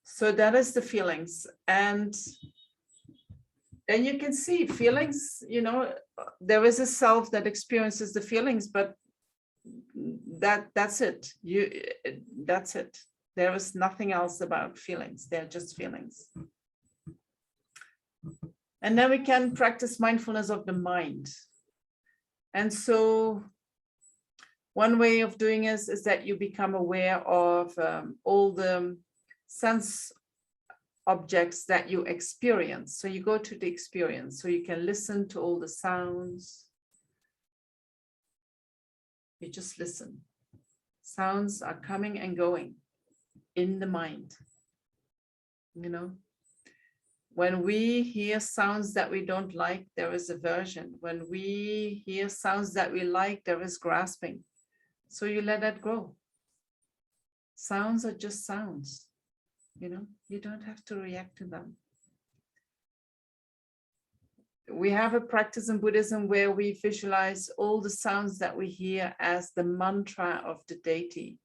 So that is the feelings. And then you can see feelings, you know, there is a self that experiences the feelings, but that's it. That's it. There is nothing else about feelings. They're just feelings. And then we can practice mindfulness of the mind. And so one way of doing this is that you become aware of all the sense objects that you experience. So you go to the experience, so you can listen to all the sounds. You just listen. Sounds are coming and going in the mind. You know, when we hear sounds that we don't like, there is aversion. When we hear sounds that we like, there is grasping. So you let that go. Sounds are just sounds. You know, you don't have to react to them. We have a practice in Buddhism where we visualize all the sounds that we hear as the mantra of the deity.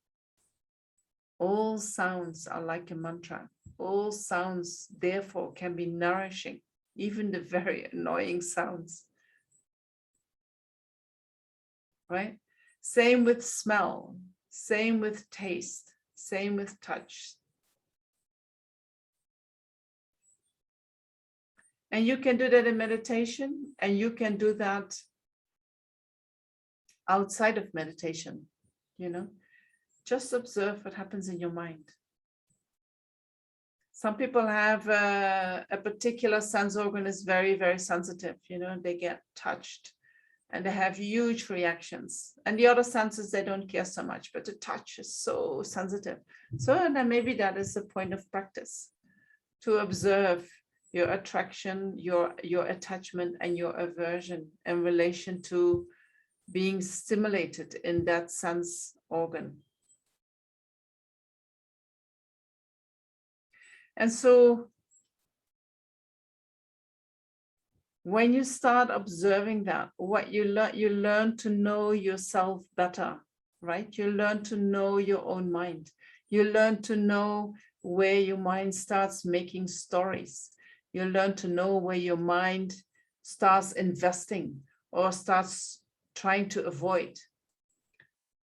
All sounds are like a mantra. All sounds, therefore, can be nourishing, even the very annoying sounds. Right? Same with smell, same with taste, same with touch. And you can do that in meditation, and you can do that outside of meditation, you know. Just observe what happens in your mind. Some people have a particular sense organ is very, very sensitive, you know, they get touched and they have huge reactions. And the other senses, they don't care so much, but the touch is so sensitive. So then maybe that is the point of practice, to observe your attraction, your attachment, and your aversion in relation to being stimulated in that sense organ. And so when you start observing that, what you learn to know yourself better, right? You learn to know your own mind. You learn to know where your mind starts making stories. You learn to know where your mind starts investing or starts trying to avoid.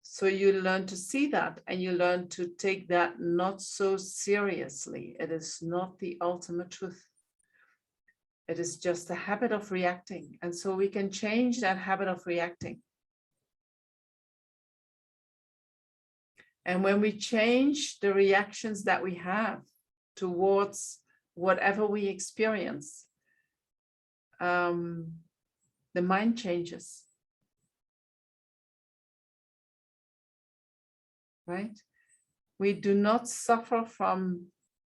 So you learn to see that, and you learn to take that not so seriously. It is not the ultimate truth. It is just a habit of reacting. And so we can change that habit of reacting. And when we change the reactions that we have towards whatever we experience, the mind changes. Right? We do not suffer from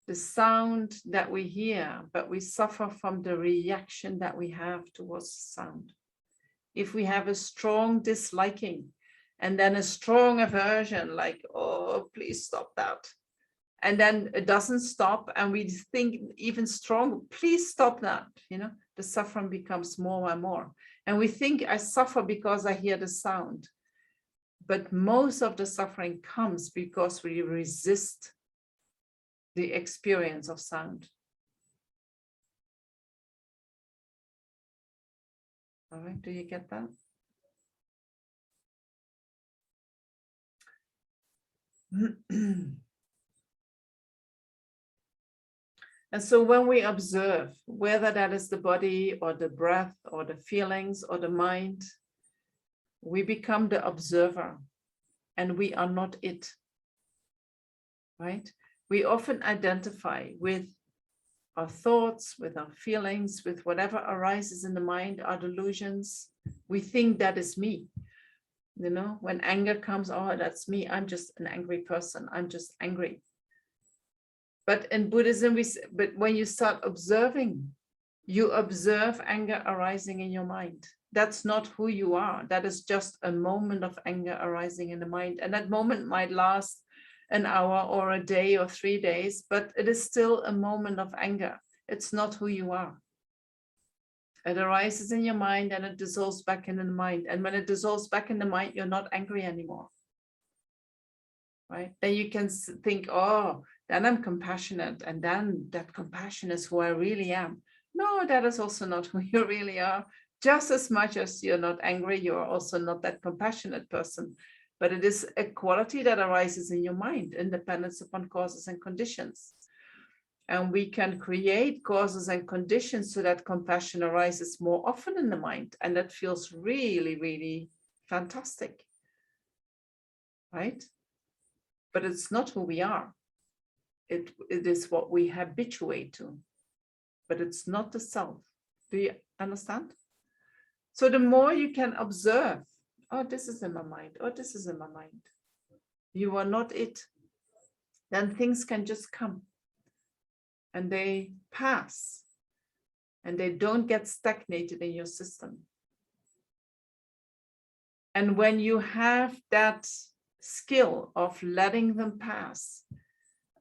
the sound that we hear, but we suffer from the reaction that we have towards the sound. If we have a strong disliking and then a strong aversion, like, oh, please stop that. And then it doesn't stop, and we think even stronger, please stop that. You know, the suffering becomes more and more. And we think I suffer because I hear the sound. But most of the suffering comes because we resist the experience of sound. All right, do you get that? And so when we observe, whether that is the body or the breath or the feelings or the mind, we become the observer, and we are not it, right? We often identify with our thoughts, with our feelings, with whatever arises in the mind, our delusions. We think that is me. You know, when anger comes, oh, that's me. I'm just an angry person. I'm just angry. But in Buddhism, but when you start observing, you observe anger arising in your mind. That's not who you are. That is just a moment of anger arising in the mind. And that moment might last an hour or a day or 3 days, but it is still a moment of anger. It's not who you are. It arises in your mind and it dissolves back in the mind. And when it dissolves back in the mind, you're not angry anymore. Right? Then you can think, oh, then I'm compassionate. And then that compassion is who I really am. No, that is also not who you really are. Just as much as you're not angry, you're also not that compassionate person. But it is a quality that arises in your mind, independence upon causes and conditions. And we can create causes and conditions so that compassion arises more often in the mind. And that feels really, really fantastic. Right? But it's not who we are. It is what we habituate to. But it's not the self. Do you understand? So the more you can observe, oh, this is in my mind, oh, this is in my mind. You are not it. Then things can just come. And they pass. And they don't get stagnated in your system. And when you have that skill of letting them pass,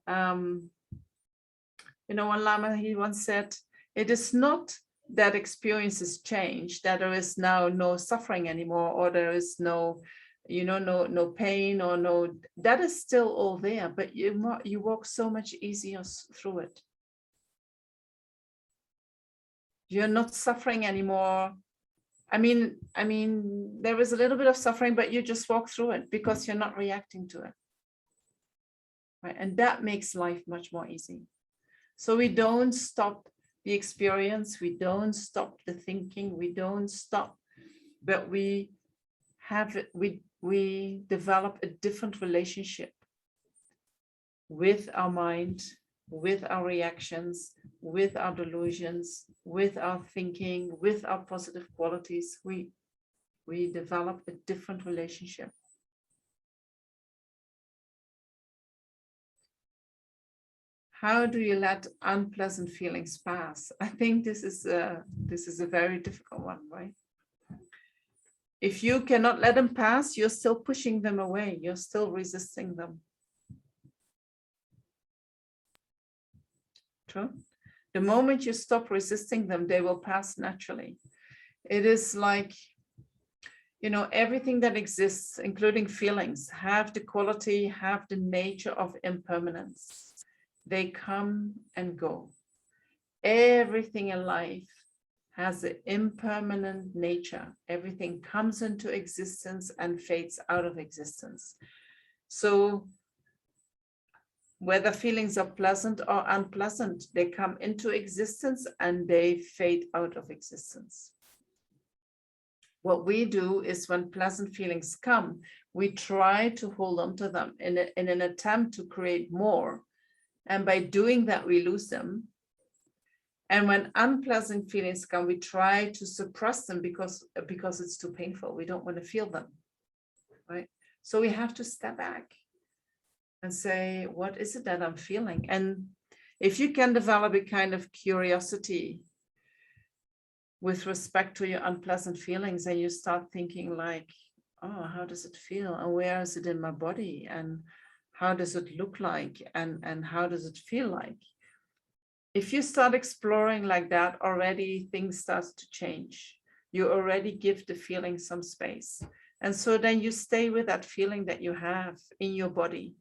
you know, one Lama, he once said, it is not that experiences change, that there is now no suffering anymore, or there is no, you know, no pain, or no, that is still all there, but you walk so much easier through it. You're not suffering anymore. I mean, there is a little bit of suffering, but you just walk through it because you're not reacting to it. Right? And that makes life much more easy. So we don't stop the experience, we don't stop the thinking, we don't stop, but we develop a different relationship with our mind, with our reactions, with our delusions, with our thinking, with our positive qualities. We We develop a different relationship. How do you let unpleasant feelings pass? I think this is a very difficult one, right? If you cannot let them pass, you're still pushing them away. You're still resisting them. True. The moment you stop resisting them, they will pass naturally. It is like, you know, everything that exists, including feelings, have the quality, have the nature of impermanence. They come and go. Everything in life has an impermanent nature. Everything comes into existence and fades out of existence. So whether feelings are pleasant or unpleasant, they come into existence and they fade out of existence. What we do is when pleasant feelings come, we try to hold on to them in an attempt to create more. And by doing that, we lose them. And when unpleasant feelings come, we try to suppress them because it's too painful. We don't want to feel them, right? So we have to step back and say, what is it that I'm feeling? And if you can develop a kind of curiosity with respect to your unpleasant feelings, and you start thinking like, oh, how does it feel? And where is it in my body? And how does it look like? And how does it feel like? If you start exploring like that, already things start to change. You already give the feeling some space. And so then you stay with that feeling that you have in your body.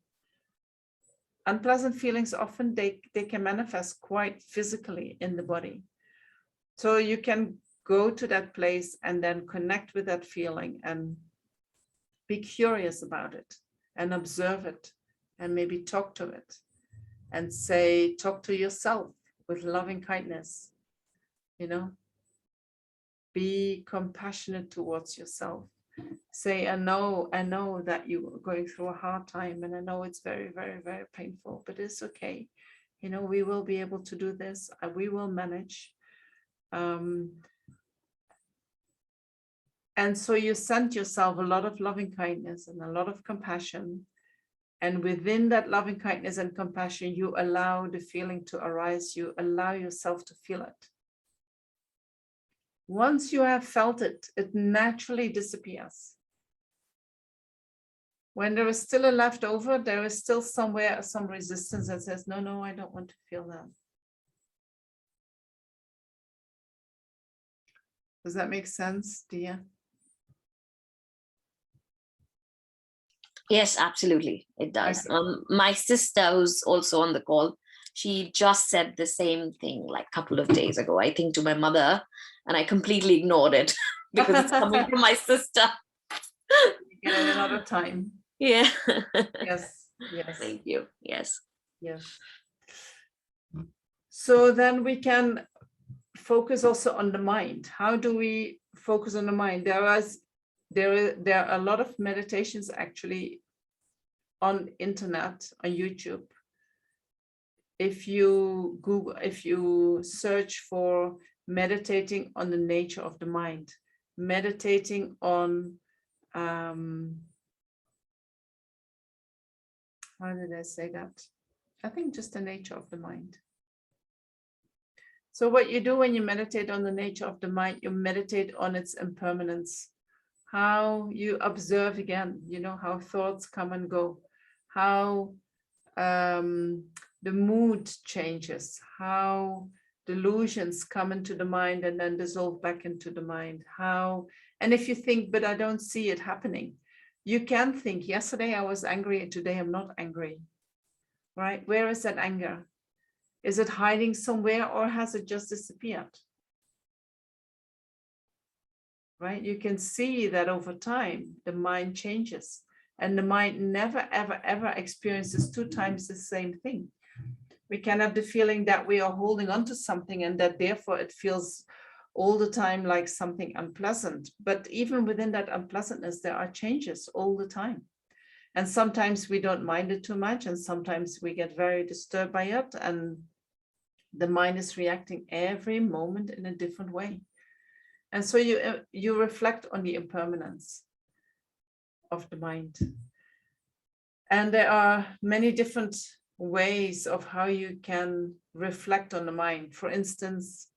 Unpleasant feelings often, they can manifest quite physically in the body. So you can go to that place and then connect with that feeling and be curious about it and observe it and maybe talk to it and say, talk to yourself with loving kindness, you know, be compassionate towards yourself. Say, I know that you are going through a hard time, and I know it's very, very, very painful, but it's okay. You know, we will be able to do this. We will manage. And so you send yourself a lot of loving kindness and a lot of compassion. And within that loving kindness and compassion, you allow the feeling to arise. You allow yourself to feel it. Once you have felt it, it naturally disappears. When there is still a leftover, there is still somewhere some resistance that says, no, I don't want to feel that. Does that make sense, Dia? Yes, absolutely. It does. My sister, who's also on the call, she just said the same thing like a couple of days ago, I think, to my mother, and I completely ignored it because it's coming from my sister. You get it another time. Yeah. Yes. Thank you. Yes. So then we can focus also on the mind. How do we focus on the mind? There are a lot of meditations actually on internet, on YouTube. If you search for meditating on the nature of the mind, meditating on how did I say that? I think just the nature of the mind. So what you do when you meditate on the nature of the mind, you meditate on its impermanence. How you observe again, you know, how thoughts come and go, how the mood changes, how delusions come into the mind and then dissolve back into the mind. And if you think, but I don't see it happening, you can think, yesterday I was angry and today I'm not angry, right? Where is that anger? Is it hiding somewhere or has it just disappeared? Right? You can see that over time, the mind changes and the mind never, ever, ever experiences 2 times the same thing. We can have the feeling that we are holding on to something and that therefore it feels all the time like something unpleasant. But even within that unpleasantness, there are changes all the time. And sometimes we don't mind it too much. And sometimes we get very disturbed by it. And the mind is reacting every moment in a different way. And so you reflect on the impermanence of the mind. And there are many different ways of how you can reflect on the mind. For instance,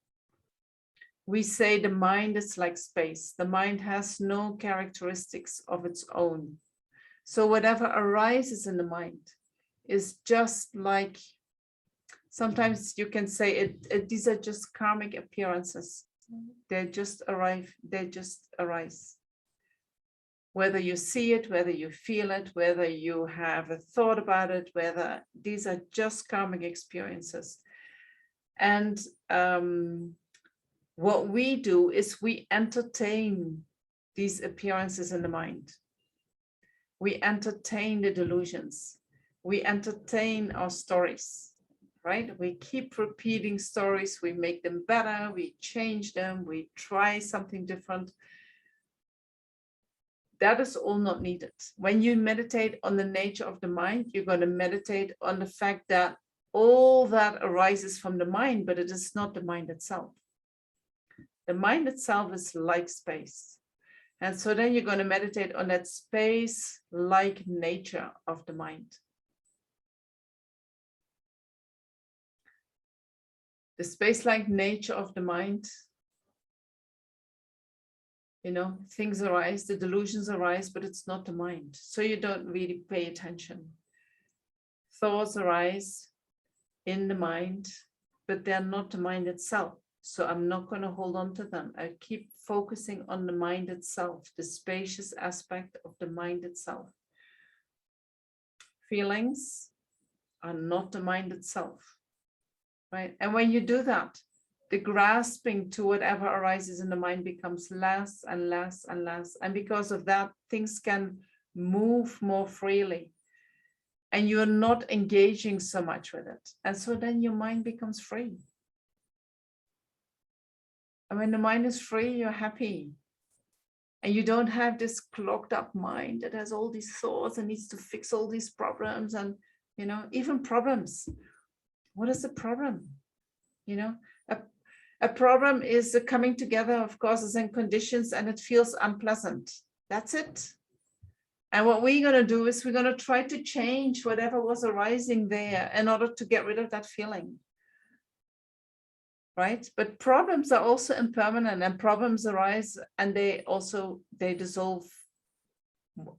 we say the mind is like space. The mind has no characteristics of its own. So whatever arises in the mind is just like, sometimes you can say these are just karmic appearances. They just arrive, they just arise. Whether you see it, whether you feel it, whether you have a thought about it, whether these are just karmic experiences. And what we do is we entertain these appearances in the mind. We entertain the delusions. We entertain our stories, right? We keep repeating stories. We make them better. We change them. We try something different. That is all not needed. When you meditate on the nature of the mind, you're going to meditate on the fact that all that arises from the mind, but it is not the mind itself. The mind itself is like space. And so then you're going to meditate on that space-like nature of the mind. The space-like nature of the mind, things arise, the delusions arise, but it's not the mind. So you don't really pay attention. Thoughts arise in the mind, but they're not the mind itself. So I'm not going to hold on to them. I keep focusing on the mind itself, the spacious aspect of the mind itself. Feelings are not the mind itself, right? And when you do that, the grasping to whatever arises in the mind becomes less and less and less. And because of that, things can move more freely. And you're not engaging so much with it. And so then your mind becomes free. And when the mind is free, you're happy. And you don't have this clogged up mind that has all these thoughts and needs to fix all these problems and, even problems. What is the problem? A problem is the coming together of causes and conditions, and it feels unpleasant. That's it. And what we're going to do is we're going to try to change whatever was arising there in order to get rid of that feeling. Right? But problems are also impermanent, and problems arise and they dissolve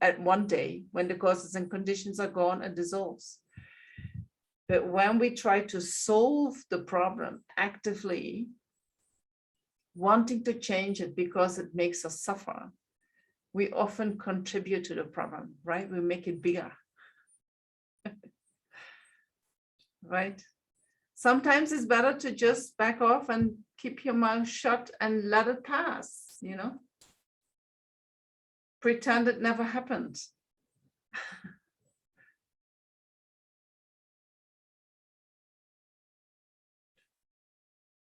at one day. When the causes and conditions are gone, it dissolves. But when we try to solve the problem actively, wanting to change it because it makes us suffer, we often contribute to the problem, right? We make it bigger. Right? Sometimes it's better to just back off and keep your mouth shut and let it pass, Pretend it never happened.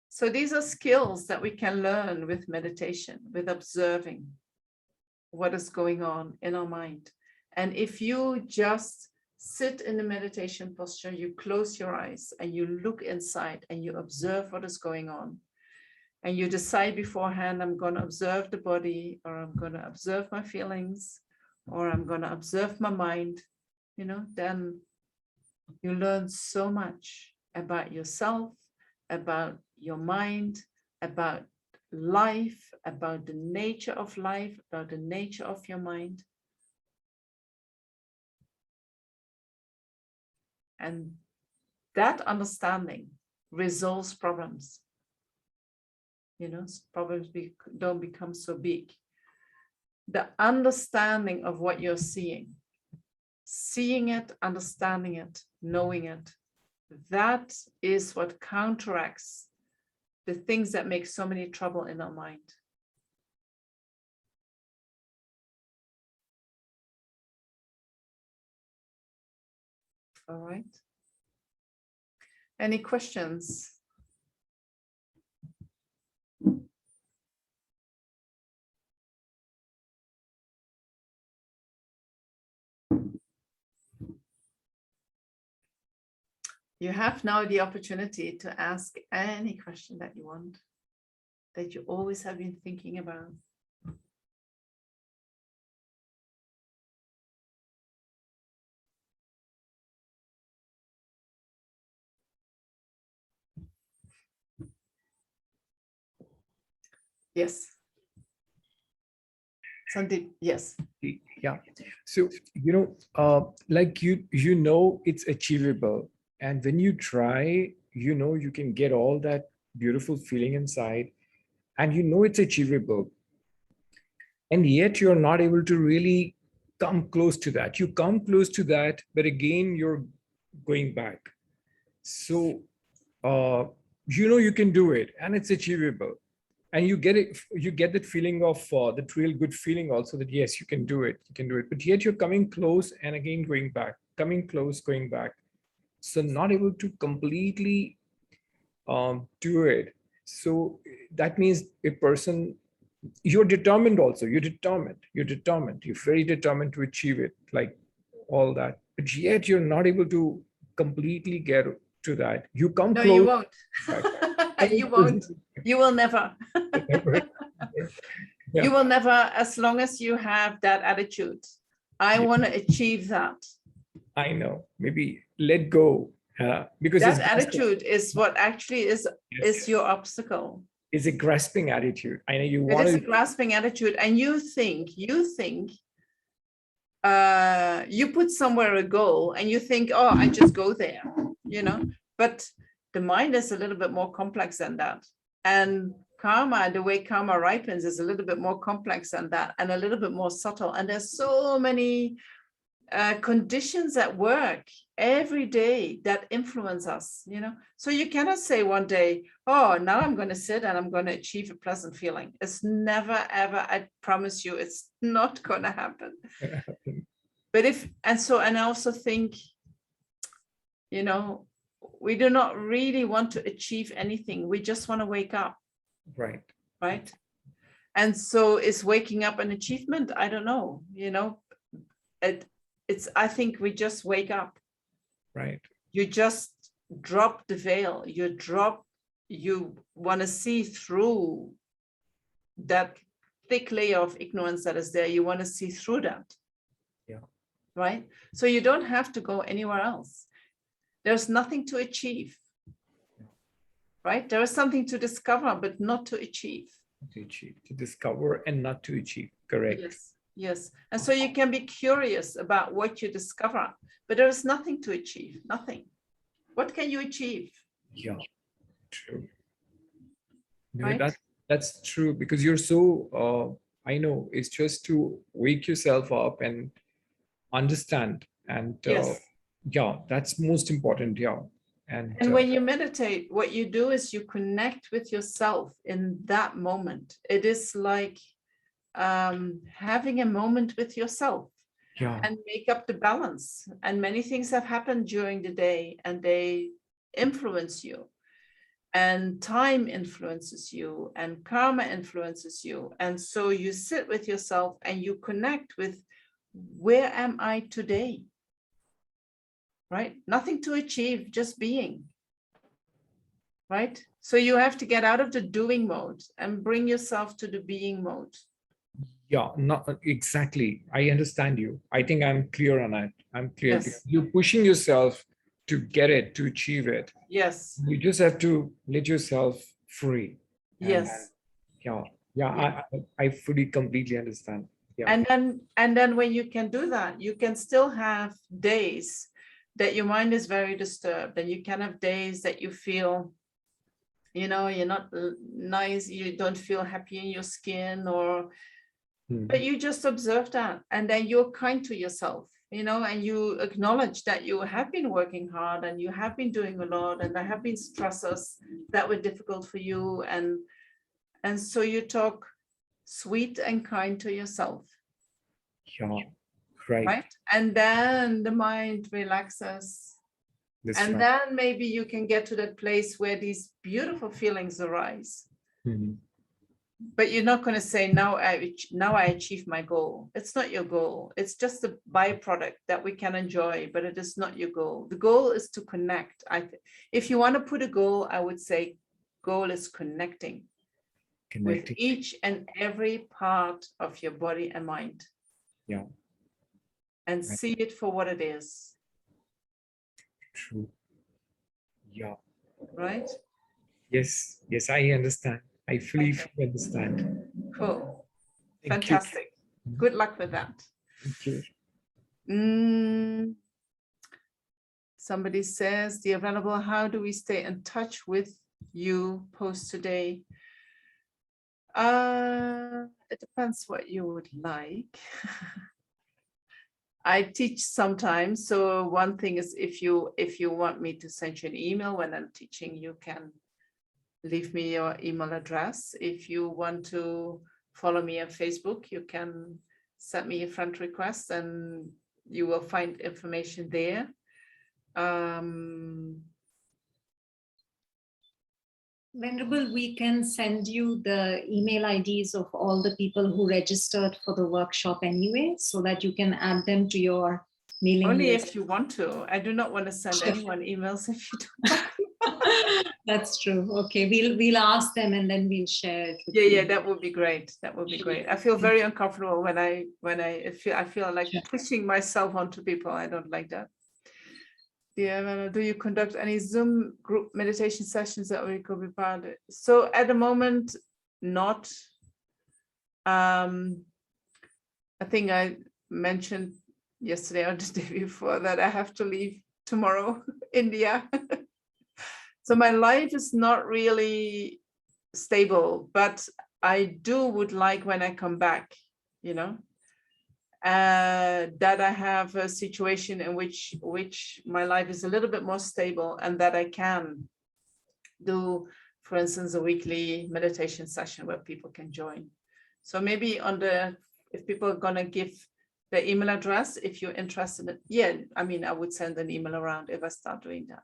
So these are skills that we can learn with meditation, with observing what is going on in our mind. And if you just sit in the meditation posture, you close your eyes and you look inside and you observe what is going on. And you decide beforehand, I'm going to observe the body, or I'm going to observe my feelings, or I'm going to observe my mind, then you learn so much about yourself, about your mind, about life, about the nature of life, about the nature of your mind. And that understanding resolves problems. Problems don't become so big. The understanding of what you're seeing it, understanding it, knowing it, that is what counteracts the things that make so many trouble in our mind. All right. Any questions? You have now the opportunity to ask any question that you want. that you always have been thinking about? Yes. Sandeep, yes. Yeah. So, like it's achievable. And when you try, you can get all that beautiful feeling inside, and it's achievable. And yet you're not able to really come close to that. You come close to that, but again, you're going back. So, you can do it, and it's achievable. And you get that feeling of that real good feeling also, that yes, you can do it, but yet you're coming close and again going back, coming close, going back. So not able to completely do it. So that means a person, you're determined also, you're very determined to achieve it, like all that, but yet you're not able to completely get to that. You come No, close. you won't. You won't. You will never. Yeah. You will never, as long as you have that attitude. I want to achieve that. I know. Maybe let go, because that attitude is what actually is your obstacle. It's a grasping attitude. I know you want. It is a grasping attitude, and you think you put somewhere a goal, and you think, oh, I just go there, But the mind is a little bit more complex than that, and karma, the way karma ripens, is a little bit more complex than that, and a little bit more subtle. And there's so many conditions at work every day that influence us, So you cannot say one day, oh, now I'm going to sit and I'm going to achieve a pleasant feeling. It's never, ever, I promise you, it's not going to happen. But I also think, we do not really want to achieve anything. We just want to wake up. Right. Right. And so is waking up an achievement? I don't know, I think we just wake up. Right. You just drop the veil. You want to see through that thick layer of ignorance that is there. You want to see through that. Yeah. Right. So you don't have to go anywhere else. There's nothing to achieve. Right. There is something to discover, but not to achieve. To discover and not to achieve. Correct. Yes. Yes. And so you can be curious about what you discover, but there is nothing to achieve, nothing. What can you achieve? Yeah, true. Right? That's true, because you're so, I know, it's just to wake yourself up and understand. And yes. Yeah, that's most important. Yeah. And when you meditate, what you do is you connect with yourself in that moment. It is like having a moment with yourself, and make up the balance. And many things have happened during the day, and they influence you, and time influences you, and karma influences you. And so you sit with yourself and you connect with, where am I today? Right? Nothing to achieve, just being. Right? So you have to get out of the doing mode and bring yourself to the being mode. Yeah, not exactly. I understand you. I think I'm clear on it. I'm clear. Yes. You're pushing yourself to get it, to achieve it. Yes. You just have to let yourself free. Yes. Yeah. I fully, completely understand. Yeah. And then when you can do that, you can still have days that your mind is very disturbed, and you can have days that you feel, you're not nice, you don't feel happy in your skin, or but you just observe that, and then you're kind to yourself, and you acknowledge that you have been working hard, and you have been doing a lot, and there have been stressors that were difficult for you, and so you talk sweet and kind to yourself. Yeah, right. And then the mind relaxes. That's and right. then maybe you can get to that place where these beautiful feelings arise. But you're not going to say, now I achieved my goal. It's not your goal. It's just a byproduct that we can enjoy, but it is not your goal. The goal is to connect. If you want to put a goal, I would say goal is connecting. Connecting. with each and every part of your body and mind. Yeah. And Right. see it for what it is. True. Yeah. Right? Yes. Yes, I understand. I fully Okay. understand. Cool. Thank you. Fantastic. Good luck with that. Thank you. Somebody says, dear Venerable, how do we stay in touch with you post today? It depends what you would like. I teach sometimes, so one thing is if you want me to send you an email when I'm teaching, you can leave me your email address. If you want to follow me on Facebook, you can send me a friend request and you will find information there. Venerable, we can send you the email IDs of all the people who registered for the workshop anyway, so that you can add them to your mailing Only list. if you want to. I do not want to send anyone emails if you don't want to. That's true. Okay, we'll ask them and then we'll share it with Yeah, you. yeah, that would be great. That would be great. I feel very uncomfortable when I feel like Sure. pushing myself onto people. I don't like that. Yeah, do you conduct any Zoom group meditation sessions that we could be part of? So at the moment, not. I think I mentioned yesterday or the day before that I have to leave tomorrow, India. So my life is not really stable, but I would like when I come back, you know, that I have a situation in which my life is a little bit more stable and that I can do, for instance, a weekly meditation session where people can join. So maybe if people are gonna give the email address, if you're interested in, yeah, I mean, I would send an email around if I start doing that.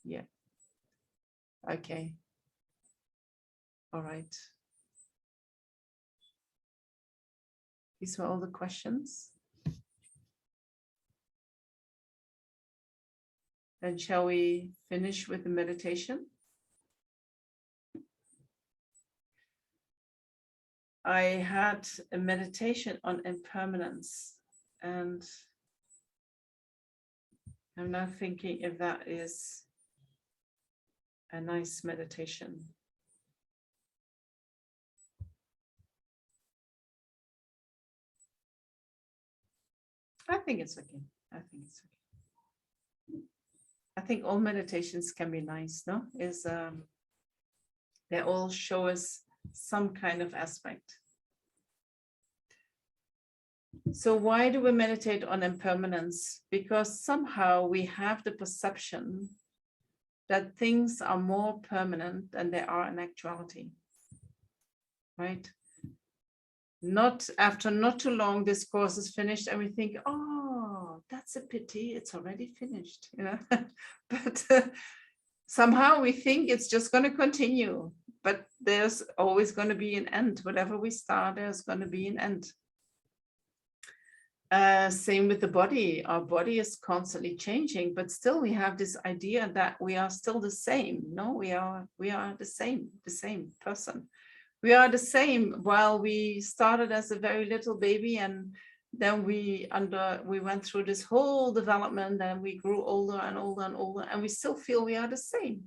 Yeah. Okay. All right. These were all the questions. Then shall we finish with the meditation? I had a meditation on impermanence, and I'm now thinking if that is a nice meditation. I think it's okay. I think it's okay. I think all meditations can be nice, no? They all show us some kind of aspect. So why do we meditate on impermanence? Because somehow we have the perception that things are more permanent than they are in actuality, right? After not too long, this course is finished and we think, oh, that's a pity, it's already finished, you know. But somehow we think it's just going to continue, but there's always going to be an end. Whatever we start, there's going to be an end. Same with the body. Our body is constantly changing, but still we have this idea that we are still the same. No, we are the same person. We are the same. While we started as a very little baby, and then we went through this whole development, and we grew older and older and older, and we still feel we are the same,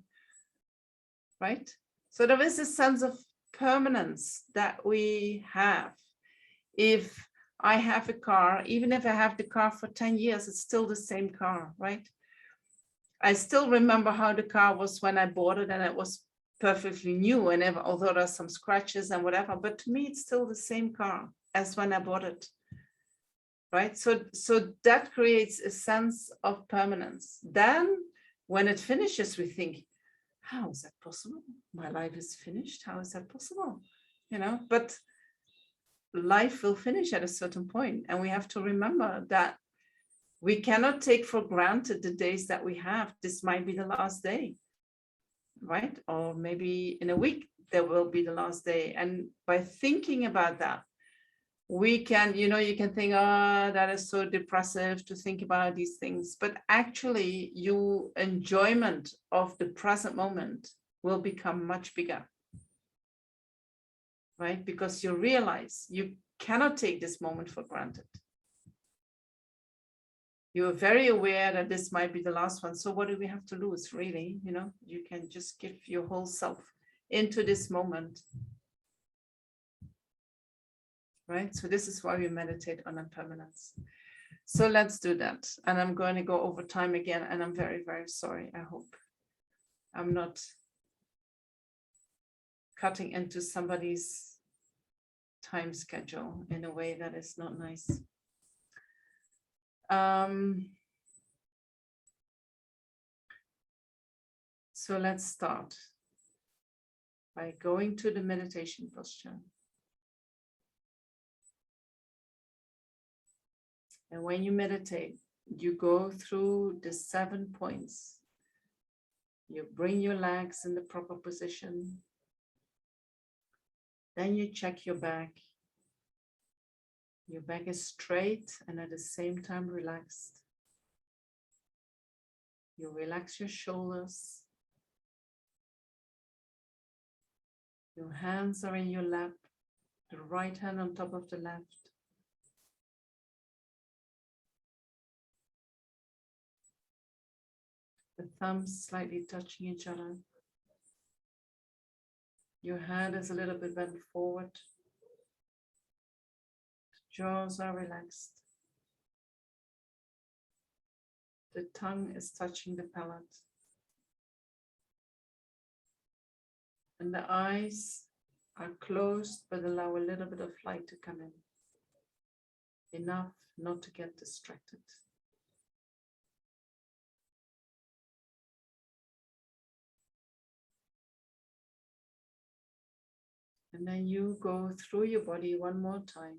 right? So there is a sense of permanence that we have. If I have a car, even if I have the car for 10 years, it's still the same car, right? I still remember how the car was when I bought it, and it was perfectly new, and although there's some scratches and whatever, but to me, it's still the same car as when I bought it, right? So that creates a sense of permanence. Then when it finishes, we think, how is that possible? My life is finished. How is that possible? You know, but life will finish at a certain point, and we have to remember that we cannot take for granted the days that we have. This might be the last day, right? Or maybe in a week there will be the last day. And by thinking about that, we can, you know, you can think, oh, that is so depressive to think about these things, but actually your enjoyment of the present moment will become much bigger. right? Because you realize you cannot take this moment for granted. You are very aware that this might be the last one. So what do we have to lose, really? You know, you can just give your whole self into this moment. Right? So this is why we meditate on impermanence. So let's do that. And I'm going to go over time again. And I'm very, very sorry. I hope I'm not cutting into somebody's time schedule in a way that is not nice. So let's start by going to the meditation posture. And when you meditate, you go through the 7 points. You bring your legs in the proper position. Then you check your back. Your back is straight and at the same time relaxed. You relax your shoulders. Your hands are in your lap, the right hand on top of the left. The thumbs slightly touching each other. Your head is a little bit bent forward. The jaws are relaxed. The tongue is touching the palate. And the eyes are closed, but allow a little bit of light to come in. Enough not to get distracted. And then you go through your body one more time.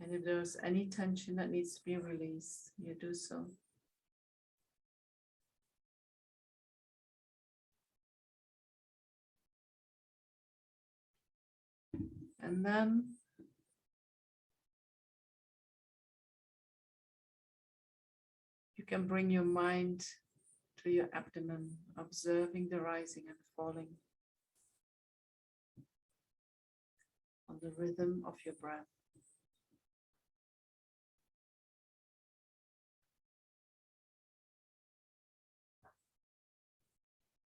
And if there's any tension that needs to be released, you do so. And then you can bring your mind to your abdomen, observing the rising and falling on the rhythm of your breath.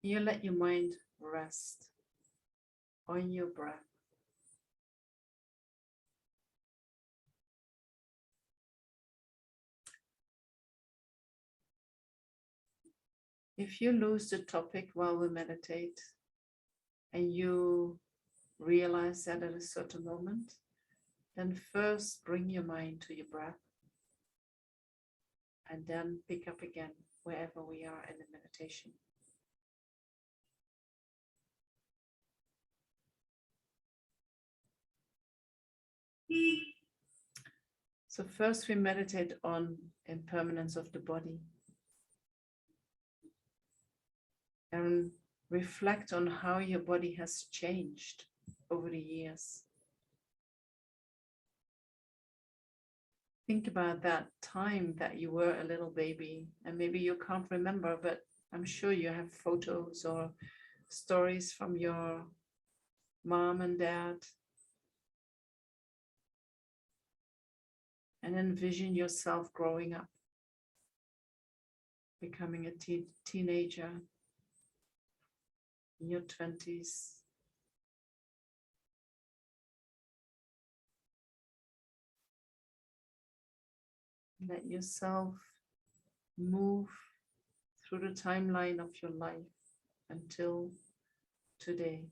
You let your mind rest on your breath. If you lose the topic while we meditate and you realize that at a certain moment, then first bring your mind to your breath and then pick up again wherever we are in the meditation. So first we meditate on impermanence of the body and reflect on how your body has changed over the years. Think about that time that you were a little baby, and maybe you can't remember, but I'm sure you have photos or stories from your mom and dad. And envision yourself growing up, becoming a teenager in your 20s. Let yourself move through the timeline of your life until today.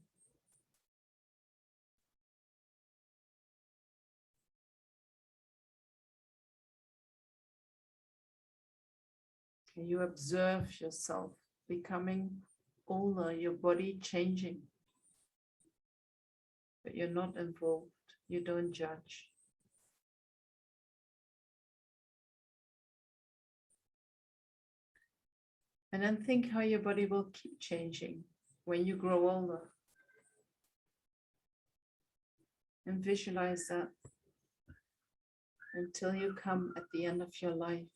Can you observe yourself becoming older, your body changing, but you're not involved, you don't judge. And then think how your body will keep changing when you grow older. And visualize that until you come at the end of your life.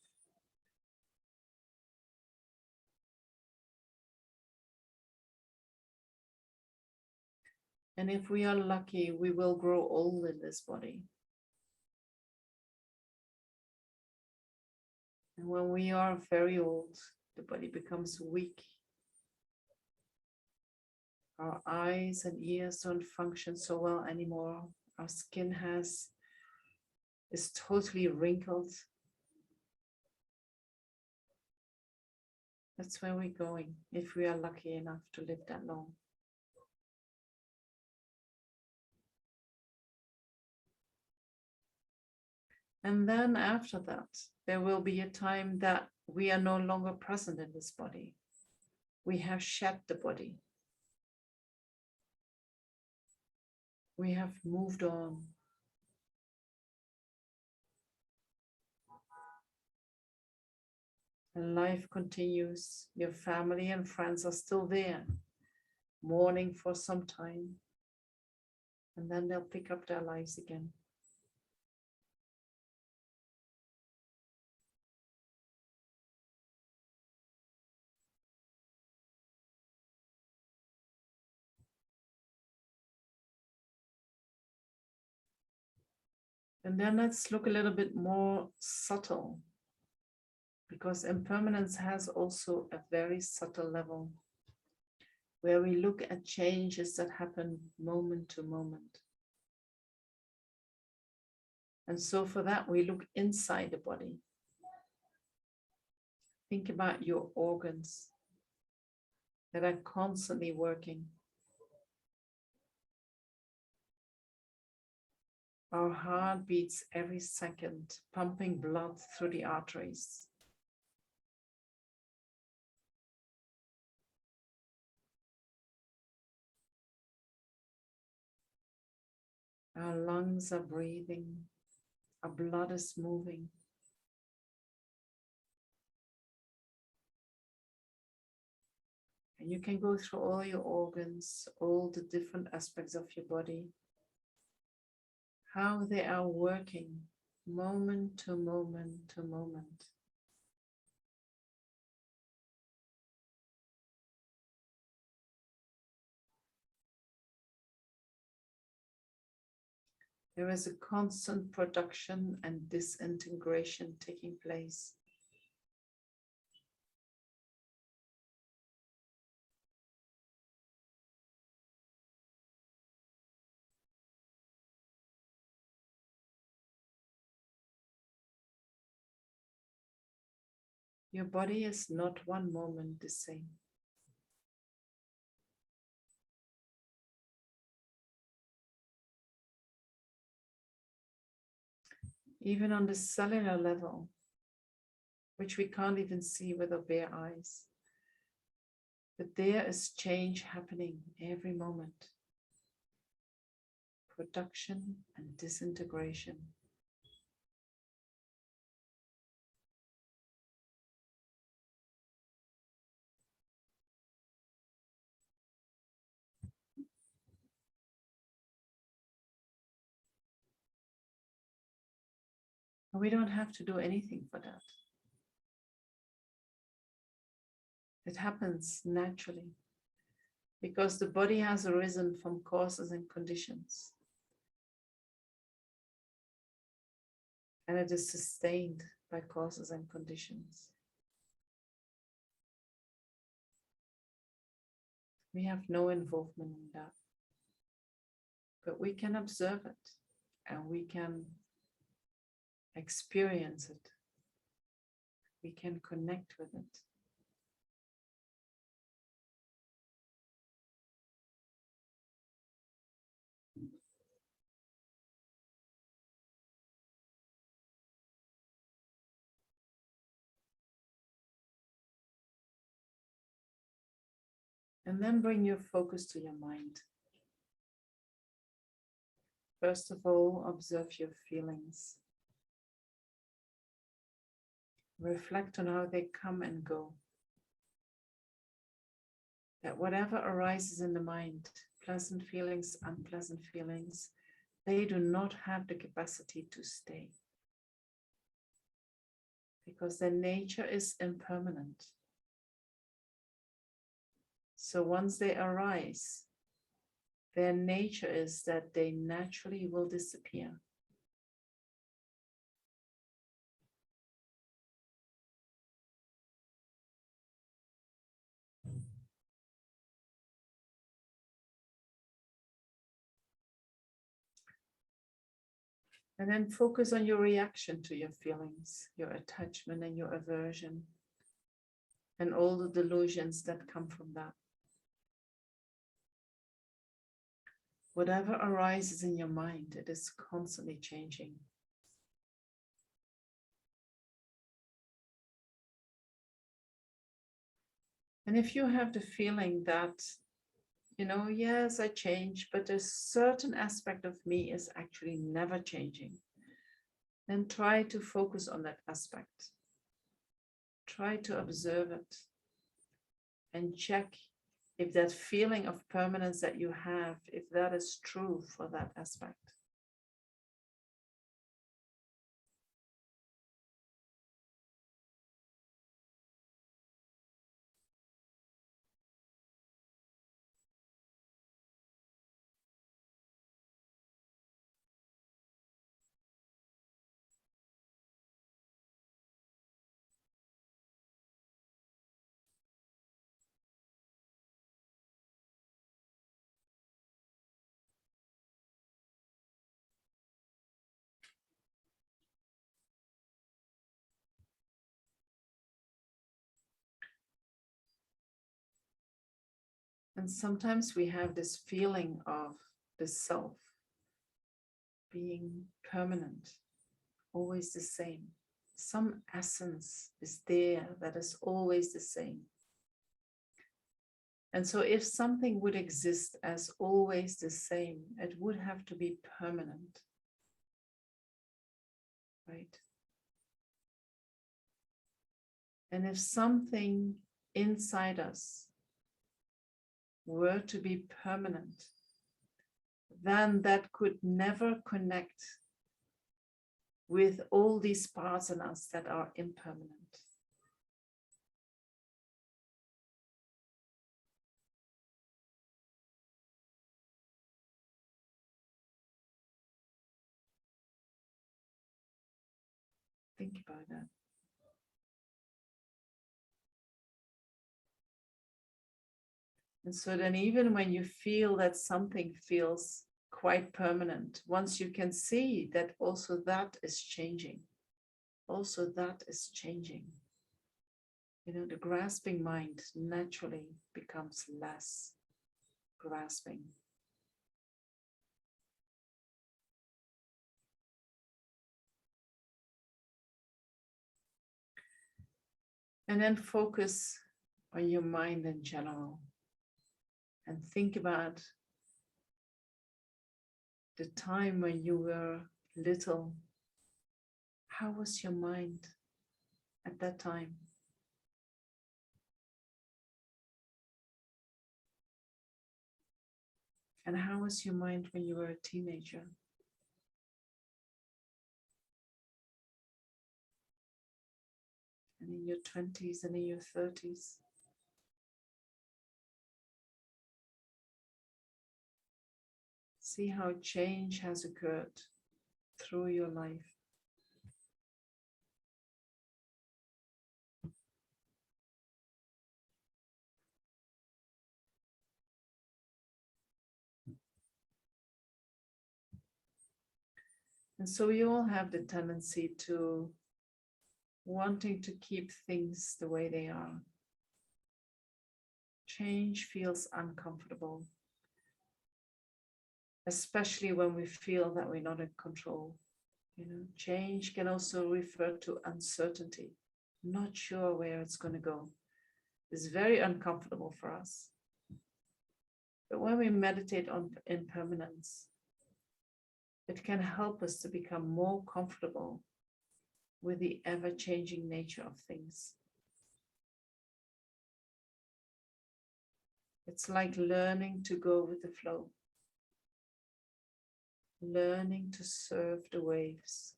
And if we are lucky, we will grow old in this body. And when we are very old, the body becomes weak. Our eyes and ears don't function so well anymore. Our skin is totally wrinkled. That's where we're going, if we are lucky enough to live that long. And then after that, there will be a time that we are no longer present in this body. We have shed the body. We have moved on. And life continues. Your family and friends are still there, mourning for some time. And then they'll pick up their lives again. And then let's look a little bit more subtle, because impermanence has also a very subtle level where we look at changes that happen moment to moment. And so for that, we look inside the body. Think about your organs that are constantly working. Our heart beats every second, pumping blood through the arteries. Our lungs are breathing, our blood is moving. And you can go through all your organs, all the different aspects of your body, how they are working moment to moment to moment. There is a constant production and disintegration taking place. Your body is not one moment the same. Even on the cellular level, which we can't even see with our bare eyes. But there is change happening every moment. Production and disintegration. We don't have to do anything for that. It happens naturally because the body has arisen from causes and conditions. And it is sustained by causes and conditions. We have no involvement in that. But we can observe it and we can experience it. We can connect with it. And then bring your focus to your mind. First of all, observe your feelings. Reflect on how they come and go. That whatever arises in the mind, pleasant feelings, unpleasant feelings, they do not have the capacity to stay. Because their nature is impermanent. So once they arise, their nature is that they naturally will disappear. And then focus on your reaction to your feelings, your attachment and your aversion, and all the delusions that come from that. Whatever arises in your mind, it is constantly changing. And if you have the feeling that, yes, I change, but a certain aspect of me is actually never changing, then try to focus on that aspect. Try to observe it and check if that feeling of permanence that you have, if that is true for that aspect. And sometimes we have this feeling of the self being permanent, always the same. Some essence is there that is always the same. And so if something would exist as always the same, it would have to be permanent, right? And if something inside us were to be permanent, then that could never connect with all these parts in us that are impermanent. Think about that. And so then even when you feel that something feels quite permanent, once you can see that also that is changing, also that is changing, the grasping mind naturally becomes less grasping. And then focus on your mind in general. And think about the time when you were little. How was your mind at that time? And how was your mind when you were a teenager? And in your 20s and in your 30s? See how change has occurred through your life. And so we all have the tendency to wanting to keep things the way they are. Change feels uncomfortable, especially when we feel that we're not in control. Change can also refer to uncertainty, not sure where it's going to go. It's very uncomfortable for us. But when we meditate on impermanence, it can help us to become more comfortable with the ever-changing nature of things. It's like learning to go with the flow, learning to surf the waves.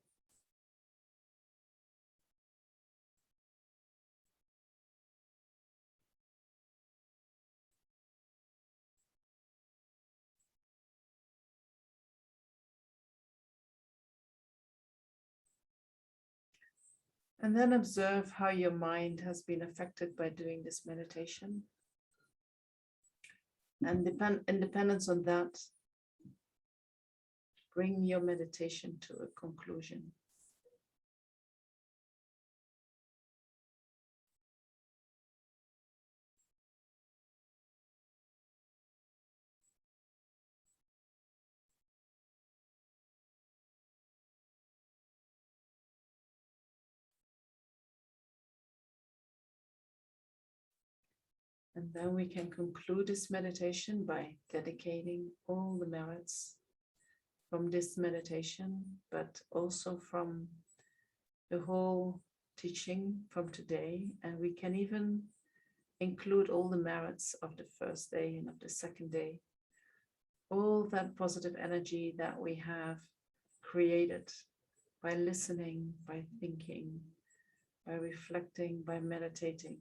And then observe how your mind has been affected by doing this meditation. And independence on that, bring your meditation to a conclusion. And then we can conclude this meditation by dedicating all the merits from this meditation, but also from the whole teaching from today. And we can even include all the merits of the first day and of the second day. All that positive energy that we have created by listening, by thinking, by reflecting, by meditating.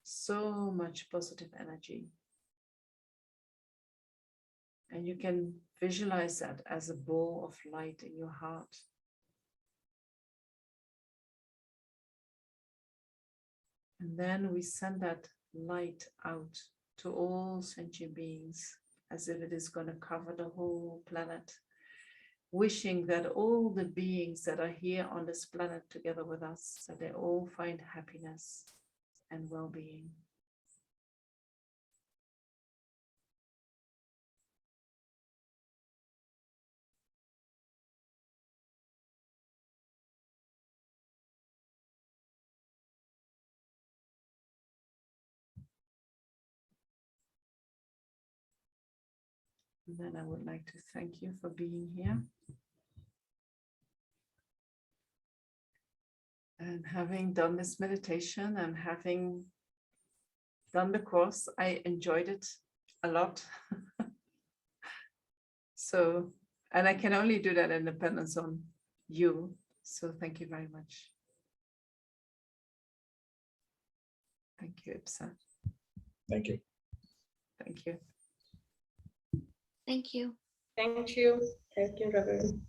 So much positive energy. And you can visualize that as a ball of light in your heart. And then we send that light out to all sentient beings as if it is going to cover the whole planet, wishing that all the beings that are here on this planet together with us, that they all find happiness and well-being. And then I would like to thank you for being here. And having done this meditation and having done the course, I enjoyed it a lot. So, and I can only do that in dependence on you. So thank you very much. Thank you, Ipsa. Thank you. Thank you. Thank you. Thank you. Thank you, Reverend.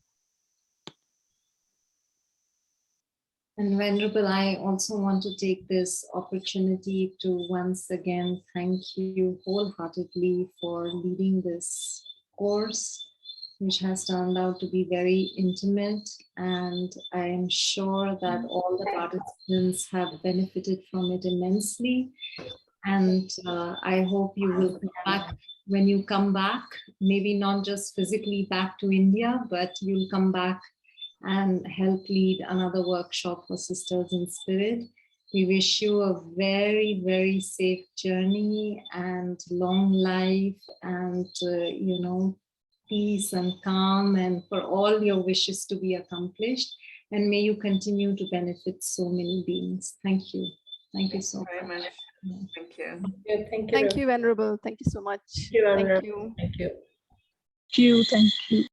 And Venerable, I also want to take this opportunity to once again thank you wholeheartedly for leading this course, which has turned out to be very intimate. And I am sure that all the participants have benefited from it immensely. And I hope you will come back when you come back, maybe not just physically back to India, but you'll come back and help lead another workshop for Sisters in Spirit. We wish you a very, very safe journey and long life and, peace and calm, and for all your wishes to be accomplished. And may you continue to benefit so many beings. Thank you. Thank you so Very much. Thank you. Thank you. Thank you, Venerable. Thank you so much. you, Thank Venerable. you. Thank you. Thank you.